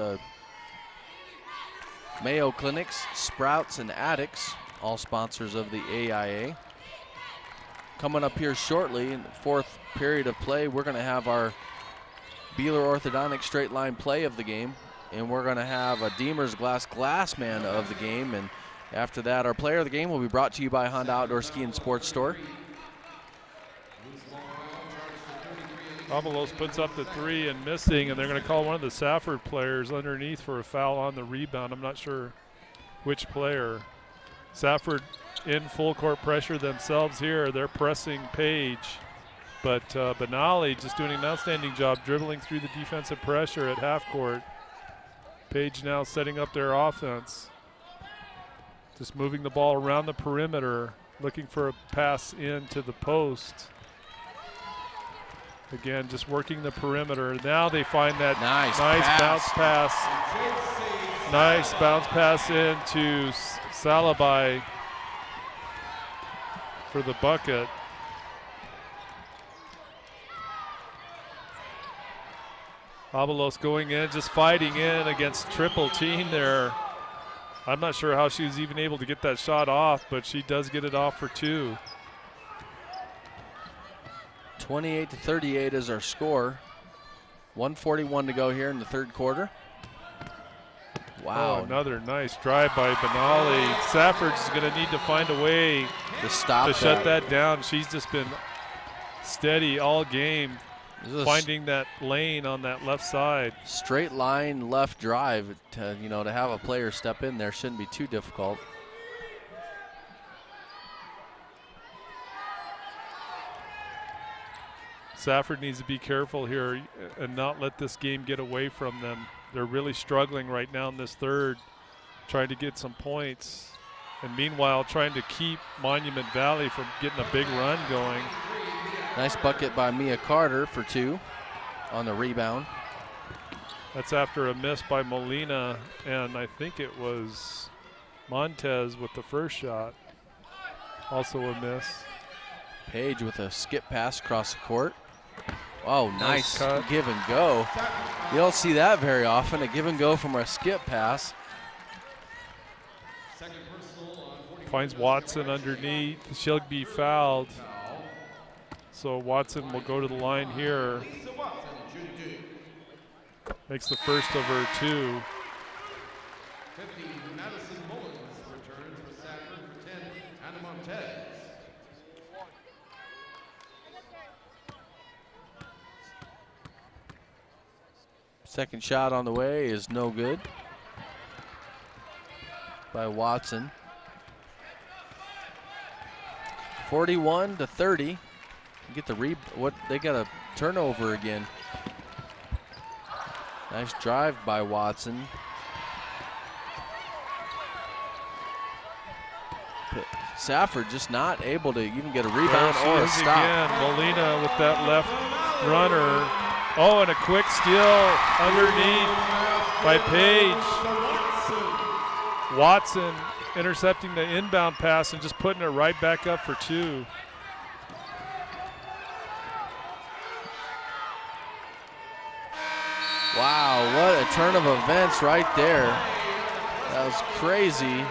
Mayo Clinics, Sprouts, and Addicts, all sponsors of the AIA. Coming up here shortly in the fourth period of play, we're going to have our Beeler Orthodontic straight line play of the game, and we're going to have a Deemer's Glass man of the game, and after that, our player of the game will be brought to you by Honda Outdoor Ski and Sports Store. Avalos puts up the 3 and missing, and they're going to call one of the Safford players underneath for a foul on the rebound. I'm not sure which player. Safford in full court pressure themselves here. They're pressing Page, but Benali just doing an outstanding job dribbling through the defensive pressure at half court. Page now setting up their offense. Just moving the ball around the perimeter, looking for a pass into the post. Again, just working the perimeter. Now they find that nice bounce pass. Nice bounce pass into Salabai for the bucket. Avalos going in, just fighting in against triple team there. I'm not sure how she was even able to get that shot off, but she does get it off for 2. 28-38 is our score. 1:41 to go here in the third quarter. Wow. Oh, another nice drive by Benali. Safford's going to need to find a way to shut that down. She's just been steady all game, finding that lane on that left side. Straight line left drive. To have a player step in there shouldn't be too difficult. Safford needs to be careful here and not let this game get away from them. They're really struggling right now in this third, trying to get some points. And meanwhile, trying to keep Monument Valley from getting a big run going. Nice bucket by Mia Carter for 2 on the rebound. That's after a miss by Molina, and I think it was Montez with the first shot. Also a miss. Page with a skip pass across the court. Oh, nice cut. Give and go. You don't see that very often, a give and go from a skip pass. Finds Watson underneath. She'll be fouled. So Watson will go to the line here. Makes the first of her 2. Second shot on the way is no good by Watson. 41-30. Get the they got a turnover again. Nice drive by Watson. Safford just not able to even get a rebound or a stop. Again, Molina with that left runner. Oh, and a quick steal underneath by Page. Watson intercepting the inbound pass and just putting it right back up for 2. Wow, what a turn of events right there. That was crazy.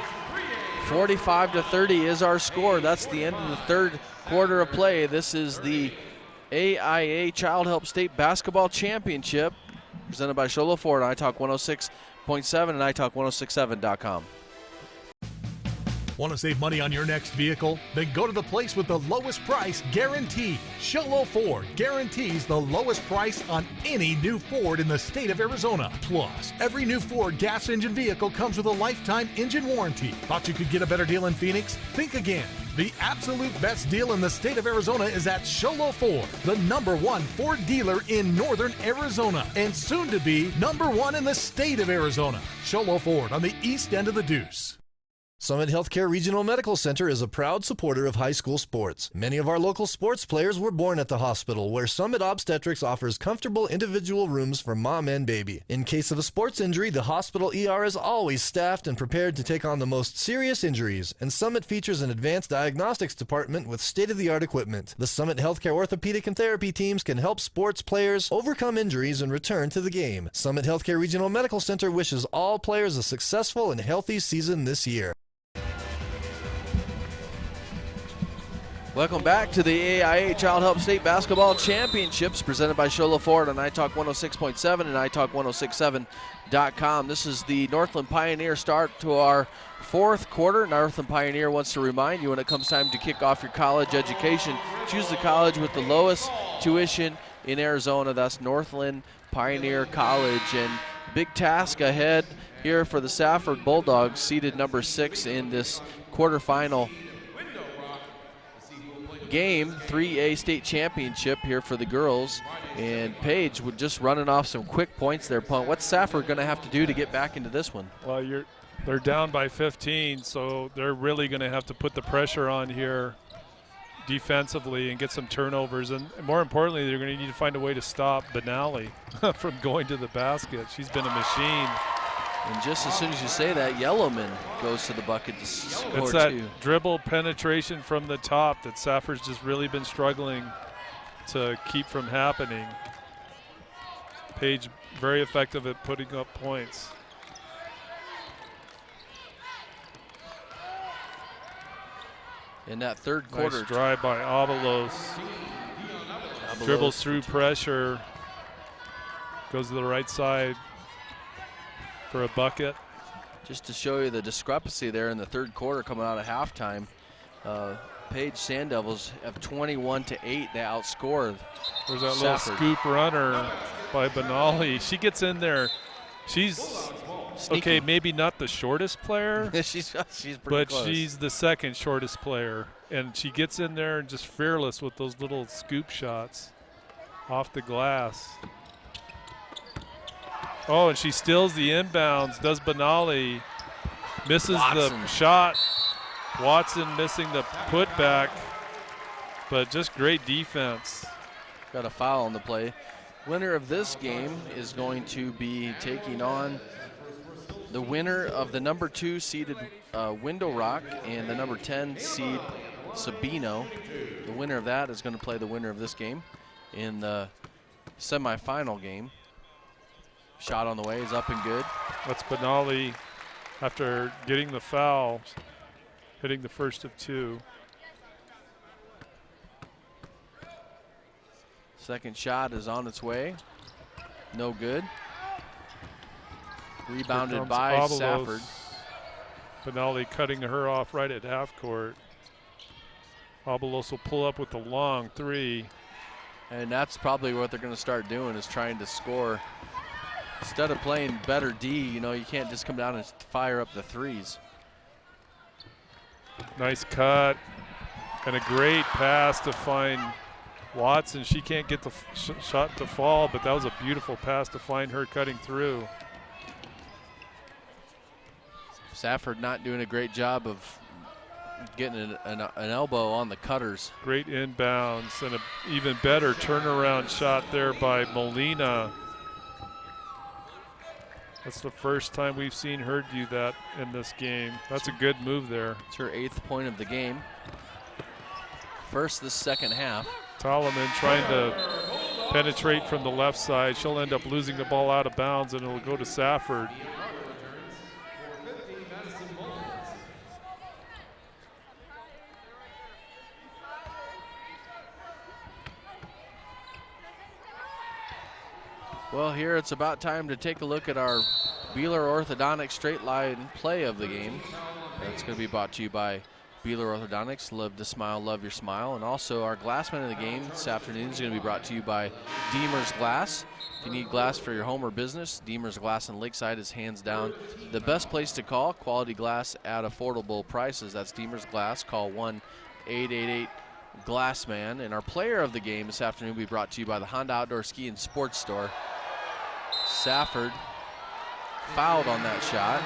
45-30 is our score. That's the end of the third quarter of play. This is the AIA Child Help State Basketball Championship presented by Sholo Ford on iTalk 106.7 and iTalk1067.com. Want to save money on your next vehicle? Then go to the place with the lowest price guaranteed. Sholo Ford guarantees the lowest price on any new Ford in the state of Arizona. Plus, every new Ford gas engine vehicle comes with a lifetime engine warranty. Thought you could get a better deal in Phoenix? Think again. The absolute best deal in the state of Arizona is at Sholo Ford, the #1 Ford dealer in northern Arizona, and soon to be #1 in the state of Arizona. Sholo Ford on the east end of the Deuce. Summit Healthcare Regional Medical Center is a proud supporter of high school sports. Many of our local sports players were born at the hospital, where Summit Obstetrics offers comfortable individual rooms for mom and baby. In case of a sports injury, the hospital ER is always staffed and prepared to take on the most serious injuries, and Summit features an advanced diagnostics department with state-of-the-art equipment. The Summit Healthcare orthopedic and therapy teams can help sports players overcome injuries and return to the game. Summit Healthcare Regional Medical Center wishes all players a successful and healthy season this year. Welcome back to the AIA Child Help State Basketball Championships presented by Sholo Ford on iTalk 106.7 and iTalk1067.com. This is the Northland Pioneer start to our fourth quarter. Northland Pioneer wants to remind you when it comes time to kick off your college education, choose the college with the lowest tuition in Arizona. That's Northland Pioneer College. And big task ahead here for the Safford Bulldogs, seeded number 6 in this quarterfinal game, 3A state championship here for the girls. And Paige would just running off some quick points there, punt. What's Safford going to have to do to get back into this one? Well, they're down by 15, so they're really going to have to put the pressure on here defensively and get some turnovers. And more importantly, they're going to need to find a way to stop Benally from going to the basket. She's been a machine. And just as soon as you say that, Yellowman goes to the bucket to score. It's that dribble penetration from the top that Safford's just really been struggling to keep from happening. Paige very effective at putting up points. In that third quarter. Nice drive by Avalos. Dribbles through pressure. Goes to the right side for a bucket. Just to show you the discrepancy there in the third quarter coming out of halftime, Paige Sand Devils have 21-8. They outscored There's that Safford. little scoop runner by Benally. She gets in there. She's Sneaky. okay, maybe not the shortest player, she's pretty but close. she's the second shortest player. And she gets in there and just fearless with those little scoop shots off the glass. Oh, and she steals the inbounds, does Benally, misses the shot. Watson missing the putback, but just great defense. Got a foul on the play. Winner of this game is going to be taking on the winner of the number 2 seeded Window Rock and the number 10 seed Sabino. The winner of that is going to play the winner of this game in the semifinal game. Shot on the way is up and good. That's Benally after getting the foul, hitting the first of 2. Second shot is on its way. No good. Rebounded by Avalos. Safford. Benally cutting her off right at half court. Avalos will pull up with the long 3. And that's probably what they're going to start doing, is trying to score. Instead of playing better D, you know, you can't just come down and fire up the threes. Nice cut and a great pass to find Watson. She can't get the shot to fall, but that was a beautiful pass to find her cutting through. Safford not doing a great job of getting an elbow on the cutters. Great inbounds and an even better turnaround shot there by Molina. That's the first time we've seen her do that in this game. That's a good move there. It's her 8th point of the game. First this second half. Tolleman trying to penetrate from the left side. She'll end up losing the ball out of bounds, and it'll go to Safford. Well, here it's about time to take a look at our Beeler Orthodontics straight line play of the game. That's going to be brought to you by Beeler Orthodontics. Love to smile, love your smile. And also our glassman of the game this afternoon is going to be brought to you by Deemer's Glass. If you need glass for your home or business, Deemer's Glass in Lakeside is hands down the best place to call. Quality glass at affordable prices. That's Deemer's Glass. Call 1-888-GLASSMAN. And our player of the game this afternoon will be brought to you by the Honda Outdoor Ski and Sports Store. Safford fouled on that shot.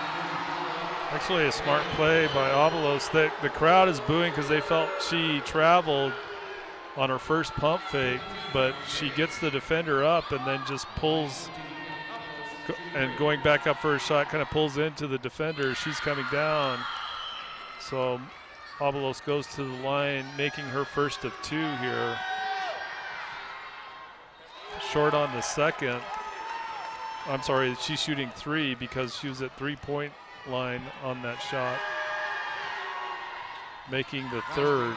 Actually, a smart play by Avalos. The crowd is booing because they felt she traveled on her first pump fake, but she gets the defender up and then just pulls, and going back up for a shot, kind of pulls into the defender. She's coming down. So Avalos goes to the line, making her first of 2 here. Short on the second. I'm sorry, she's shooting 3 because she was at 3-point line on that shot. Making the third.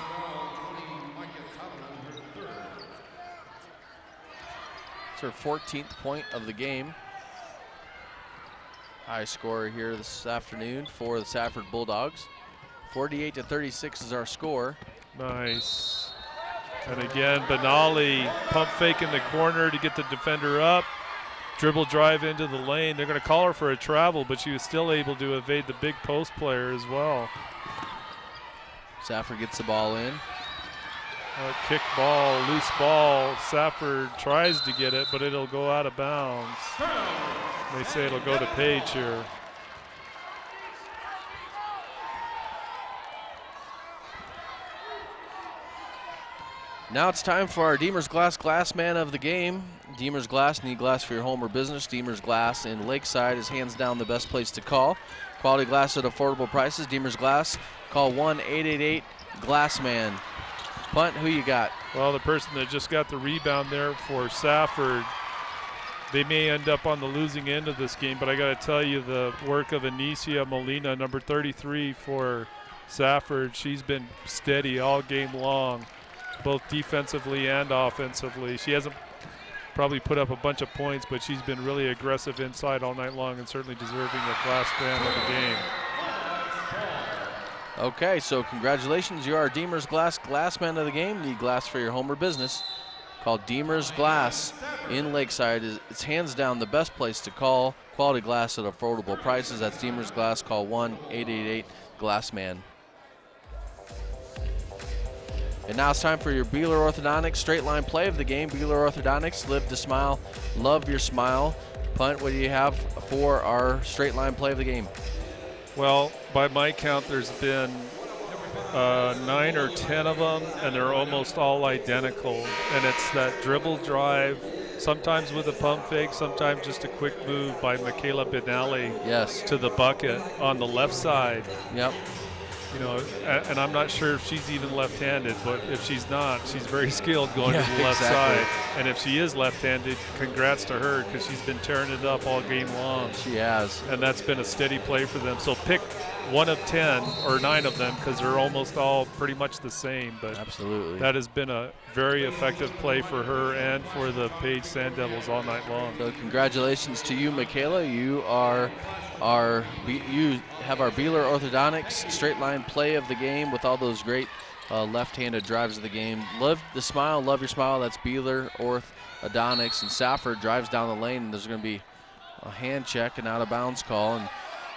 It's her 14th point of the game. High scorer here this afternoon for the Safford Bulldogs. 48-36 is our score. Nice. And again, Benali pump fake in the corner to get the defender up. Dribble drive into the lane. They're going to call her for a travel, but she was still able to evade the big post player as well. Safford gets the ball in. Kick ball, loose ball. Safford tries to get it, but it'll go out of bounds. They say it'll go to Page here. Now it's time for our Deemer's Glass Man of the game. Deemer's Glass, need glass for your home or business. Deemer's Glass in Lakeside is hands down the best place to call. Quality glass at affordable prices. Deemer's Glass, call 1-888-GLASSMAN. Punt, who you got? Well, the person that just got the rebound there for Safford, they may end up on the losing end of this game, but I got to tell you, the work of Alisa Molina, number 33 for Safford, she's been steady all game long, both defensively and offensively. She hasn't probably put up a bunch of points, but she's been really aggressive inside all night long and certainly deserving of Glass Man of the game. Okay, so congratulations. You are Deemer's Glass Man of the game. Need glass for your home or business. Call Deemer's Glass in Lakeside. It's hands down the best place to call. Quality glass at affordable prices. That's Deemer's Glass. Call 1-888-GLASSMAN. And now it's time for your Beeler Orthodontics straight line play of the game. Beeler Orthodontics, live to smile, love your smile. Punt, what do you have for our straight line play of the game? Well, by my count, there's been 9 or 10 of them, and they're almost all identical. And it's that dribble drive, sometimes with a pump fake, sometimes just a quick move by Michaela Benali to the bucket on the left side. Yep. You know, and I'm not sure if she's even left-handed, but if she's not, she's very skilled going to the left side. And if she is left-handed, congrats to her because she's been tearing it up all game long. She has. And that's been a steady play for them. So pick one of 10 or 9 of them because they're almost all pretty much the same. But absolutely, that has been a very effective play for her and for the Page Sand Devils all night long. So congratulations to you, Michaela. You have our Beeler Orthodontics straight line play of the game with all those great left-handed drives of the game. Love the smile, love your smile. That's Beeler Orthodontics. And Safford drives down the lane, and there's going to be a hand check and out of bounds call. And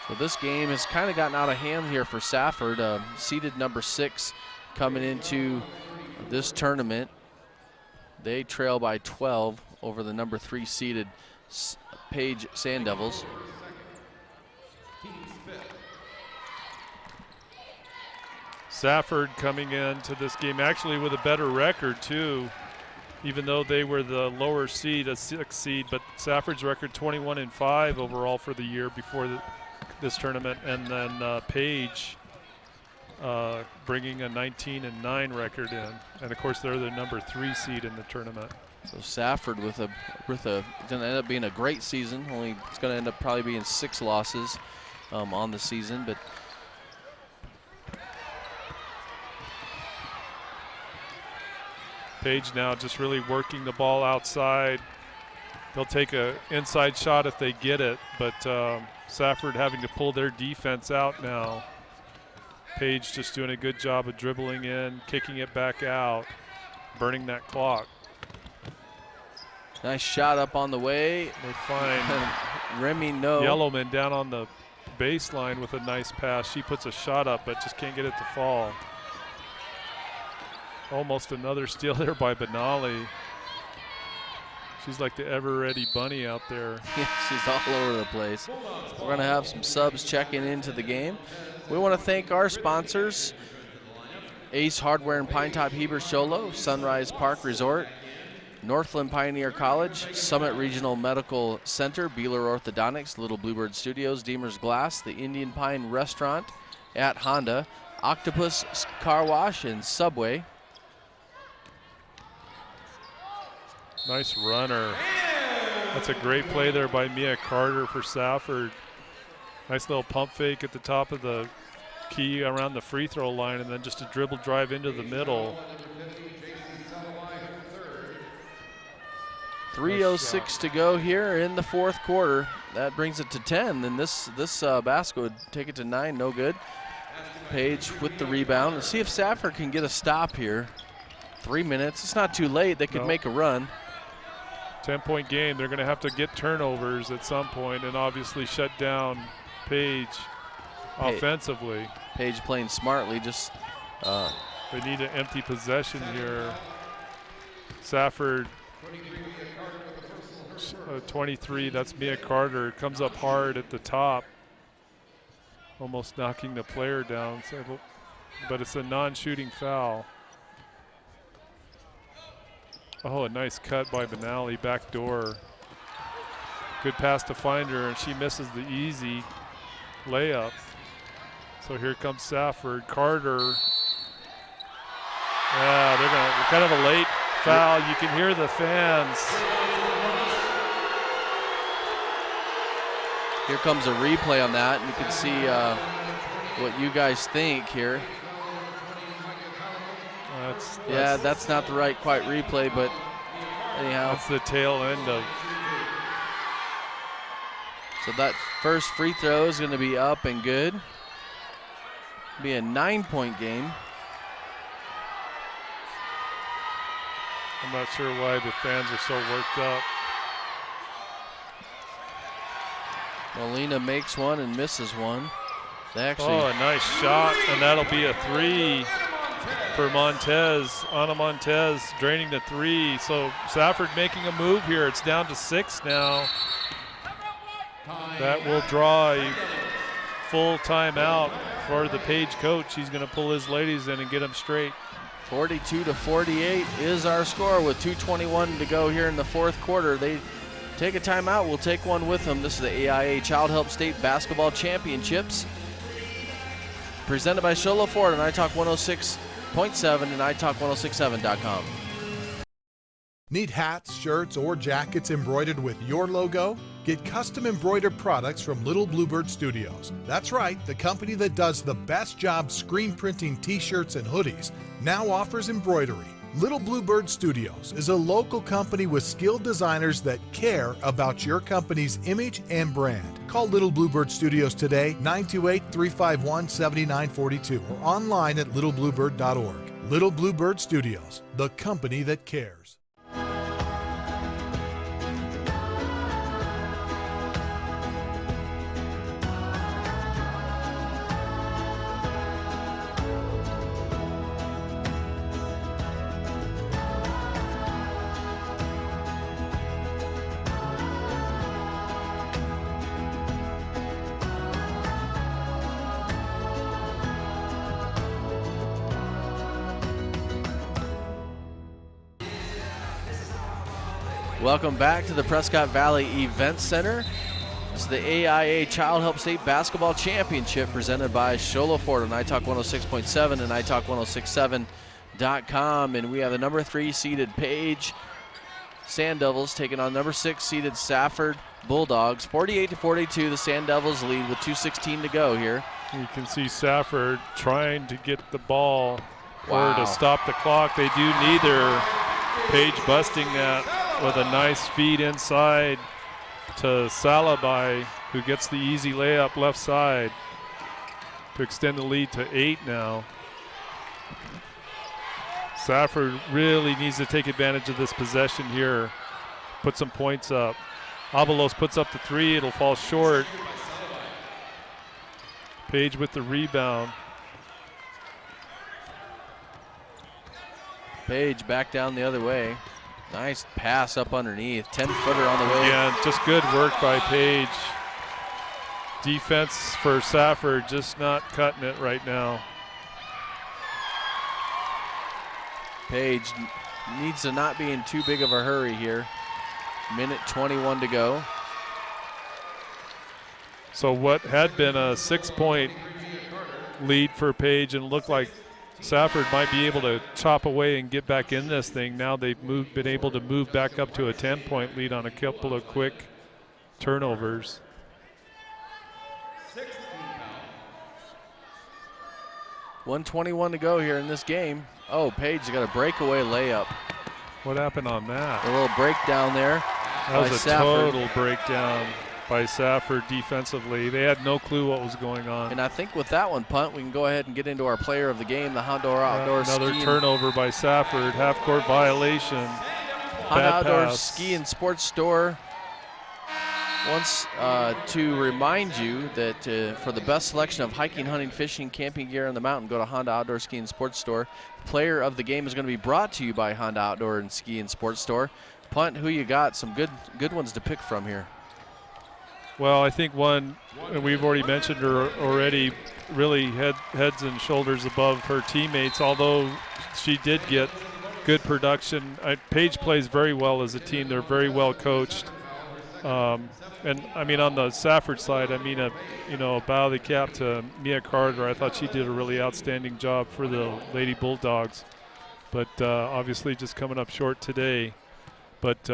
so this game has kind of gotten out of hand here for Safford. Seeded number 6 coming into this tournament. They trail by 12 over the number 3 seeded Page Sand Devils. Safford coming into this game actually with a better record too, even though they were the lower seed, a 6th seed, but Safford's record 21-5 overall for the year before this tournament, and then Page bringing a 19-9 record in, and of course they're the number 3 seed in the tournament. So Safford with a going to end up being a great season. It's going to end up probably being 6 losses on the season, but Page now just really working the ball outside. They'll take an inside shot if they get it, but Safford having to pull their defense out now. Page just doing a good job of dribbling in, kicking it back out, burning that clock. Nice shot up on the way. They find Remy No. Yellowman down on the baseline with a nice pass. She puts a shot up, but just can't get it to fall. Almost another steal there by Benali. She's like the ever-ready bunny out there. Yeah, she's all over the place. We're going to have some subs checking into the game. We want to thank our sponsors, Ace Hardware and Pinetop Heber Sholo, Sunrise Park Resort, Northland Pioneer College, Summit Regional Medical Center, Beeler Orthodontics, Little Bluebird Studios, Deemer's Glass, the Indian Pine Restaurant at Honda, Octopus Car Wash, and Subway. Nice runner. That's a great play there by Mia Carter for Safford. Nice little pump fake at the top of the key around the free throw line, and then just a dribble drive into the middle. 3:06 to go here in the fourth quarter. That brings it to 10, and this basket would take it to 9, no good. Page with the rebound. Let's see if Safford can get a stop here. 3 minutes, it's not too late. They could make a run. 10-point game. They're going to have to get turnovers at some point and obviously shut down Page offensively. Page playing smartly, just they need an empty possession here. Safford 23, that's Mia Carter, comes up hard at the top, almost knocking the player down, but it's a non-shooting foul. Oh, a nice cut by Benally, back door. Good pass to find her, and she misses the easy layup. So here comes Safford. Carter. Yeah, they're going to kind of a late foul. You can hear the fans. Here comes a replay on that, and you can see what you guys think here. That's not the right quite replay, but anyhow. That's the tail end of. So that first free throw is going to be up and good. Be a 9-point game. I'm not sure why the fans are so worked up. Molina makes one and misses one. They actually. Oh, a nice shot, and that'll be a 3 for Montez. Ana Montez draining the 3. So Safford making a move here. It's down to 6 now. That will draw a full timeout for the Page coach. He's going to pull his ladies in and get them straight. 42-48 is our score with 2:21 to go here in the fourth quarter. They take a timeout. We'll take one with them. This is the AIA Child Help State Basketball Championships, presented by Sholo Ford on iTalk 106.7 and iTalk1067.com. Need hats, shirts, or jackets embroidered with your logo? Get custom embroidered products from Little Bluebird Studios. That's right, the company that does the best job screen printing t-shirts and hoodies now offers embroidery. Little Bluebird Studios is a local company with skilled designers that care about your company's image and brand. Call Little Bluebird Studios today, 928-351-7942, or online at littlebluebird.org. Little Bluebird Studios, the company that cares. Welcome back to the Prescott Valley Event Center. This is the AIA Child Help State Basketball Championship presented by Sholo Ford on iTalk 106.7 and iTalk1067.com. And we have the number 3 seeded Page Sand Devils taking on number 6 seeded Safford Bulldogs. 48-42, the Sand Devils lead with 2:16 to go here. You can see Safford trying to get the ball Wow. or to stop the clock. They do neither. Page busting that with a nice feed inside to Salabai, who gets the easy layup left side to extend the lead to 8 now. Safford really needs to take advantage of this possession here, put some points up. Abelos puts up the 3, it'll fall short. Page with the rebound. Page back down the other way. Nice pass up underneath. 10-footer on the way. Yeah, just good work by Paige. Defense for Safford just not cutting it right now. Paige needs to not be in too big of a hurry here. Minute 21 to go. So what had been a 6-point lead for Paige and looked like Safford might be able to chop away and get back in this thing. Now they've been able to move back up to a 10-point lead on a couple of quick turnovers. 1:21 to go here in this game. Oh, Paige got a breakaway layup. What happened on that? A little breakdown there. That was a Safford. total breakdown by Safford defensively. They had no clue what was going on. And I think with that one, Punt, we can go ahead and get into our player of the game, the Honda Outdoor Another Ski turnover by Safford, half-court violation. Honda Bad Outdoor pass. Ski and Sports Store wants to remind you that for the best selection of hiking, hunting, fishing, camping gear on the mountain, go to Honda Outdoor Ski and Sports Store. Player of the game is going to be brought to you by Honda Outdoor and Ski and Sports Store. Punt, who you got? Some good ones to pick from here. Well, I think one, and we've already mentioned her already, really heads and shoulders above her teammates, although she did get good production. Paige plays very well as a team. They're very well coached. And, I mean, on the Safford side, I mean, bow the cap to Mia Carter. I thought she did a really outstanding job for the Lady Bulldogs, but obviously just coming up short today. But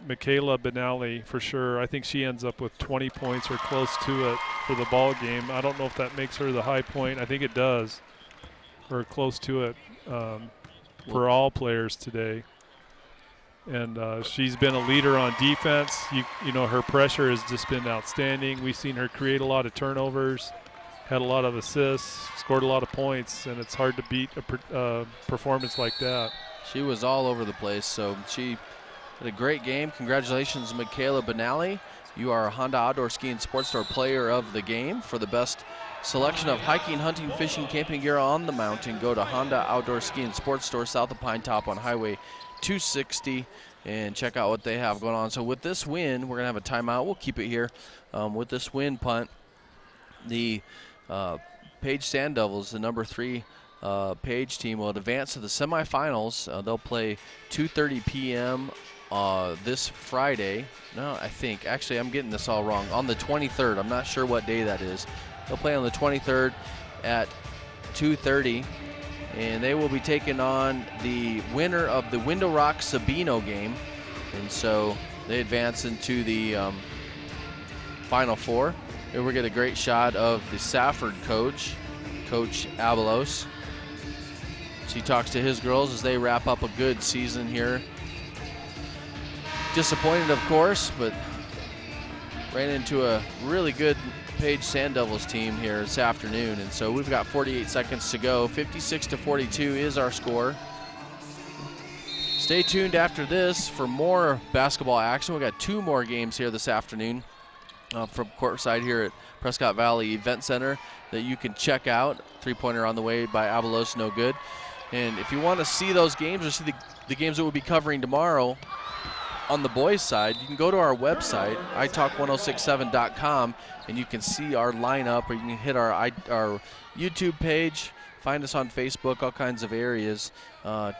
Michaela Benally, for sure, I think she ends up with 20 points or close to it for the ball game. I don't know if that makes her the high point. I think it does, or close to it for all players today. And she's been a leader on defense. You know, her pressure has just been outstanding. We've seen her create a lot of turnovers, had a lot of assists, scored a lot of points, and it's hard to beat a performance like that. She was all over the place, so she had a great game. Congratulations, Michaela Benally. You are a Honda Outdoor Ski and Sports Store player of the game. For the best selection of hiking, hunting, fishing, camping gear on the mountain, go to Honda Outdoor Ski and Sports Store south of Pine Top on Highway 260 and check out what they have going on. So with this win, we're going to have a timeout. We'll keep it here. With this win, Punt, the Paige Sand Devils, the number 3 Paige team, will advance to the semifinals. They'll play 2:30 p.m. This Friday. No, I think. Actually, I'm getting this all wrong. On the 23rd. I'm not sure what day that is. They'll play on the 23rd at 2:30. And they will be taking on the winner of the Window Rock Sabino game. And so they advance into the Final Four. Here we get a great shot of the Safford coach, Coach Abelos. So he talks to his girls as they wrap up a good season here. Disappointed, of course, but ran into a really good Paige Sand Devils team here this afternoon, and so we've got 48 seconds to go. 56-42 is our score. Stay tuned after this for more basketball action. We've got 2 more games here this afternoon from courtside here at Prescott Valley Event Center that you can check out. 3-pointer on the way by Abelos, no good. And if you want to see those games or see the games that we'll be covering tomorrow on the boys' side, you can go to our website, italk1067.com, and you can see our lineup, or you can hit our YouTube page, find us on Facebook, all kinds of areas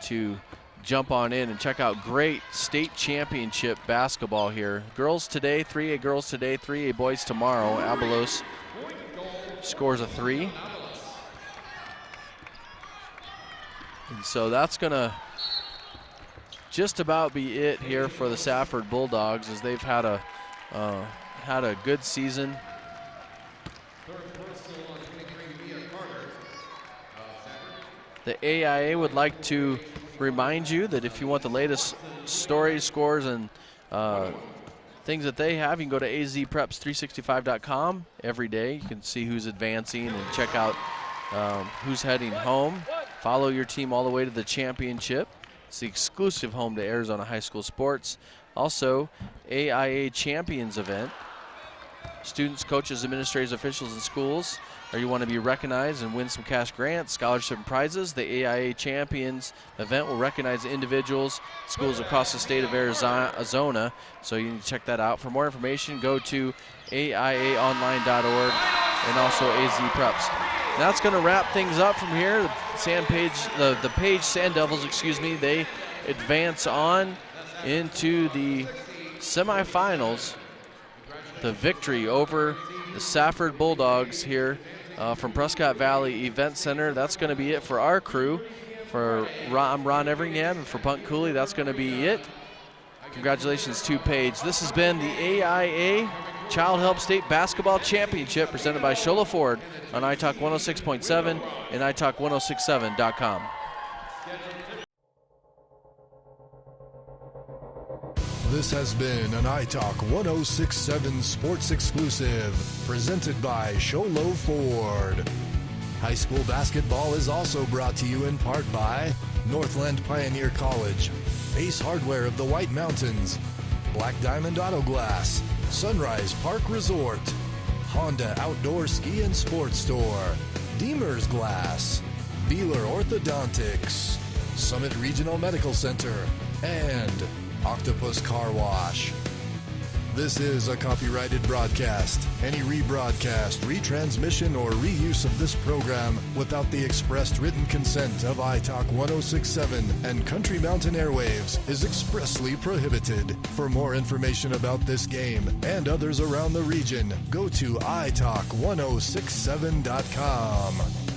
to jump on in and check out great state championship basketball here. Girls today, 3A girls today, 3A boys tomorrow. Abelos scores a 3. And so that's going to just about be it here for the Safford Bulldogs, as they've had a good season. The AIA would like to remind you that if you want the latest stories, scores, and things that they have, you can go to azpreps365.com every day. You can see who's advancing and check out who's heading home. Follow your team all the way to the championship. It's the exclusive home to Arizona High School Sports. Also, AIA Champions event students, coaches, administrators, officials, and schools, or you want to be recognized and win some cash grants, scholarship, and prizes, the AIA Champions event will recognize individuals, schools across the state of Arizona. So you need to check that out. For more information, go to AIAonline.org and also AZ Preps. That's going to wrap things up from here. The Page Sand Devils, they advance on into the semifinals. The victory over the Safford Bulldogs here from Prescott Valley Event Center. That's going to be it for our crew. I'm Ron Everingham, and for Punt Cooley, that's going to be it. Congratulations to Page. This has been the AIA Child Help State Basketball Championship presented by Shola Ford on iTalk 106.7 and iTalk1067.com. This has been an iTalk 106.7 Sports Exclusive, presented by Shola Ford. High school basketball is also brought to you in part by Northland Pioneer College, Ace Hardware of the White Mountains, Black Diamond Auto Glass, Sunrise Park Resort, Honda Outdoor Ski and Sports Store, Deemer's Glass, Beeler Orthodontics, Summit Regional Medical Center, and Octopus Car Wash. This is a copyrighted broadcast. Any rebroadcast, retransmission, or reuse of this program without the expressed written consent of iTalk 106.7 and Country Mountain Airwaves is expressly prohibited. For more information about this game and others around the region, go to iTalk1067.com.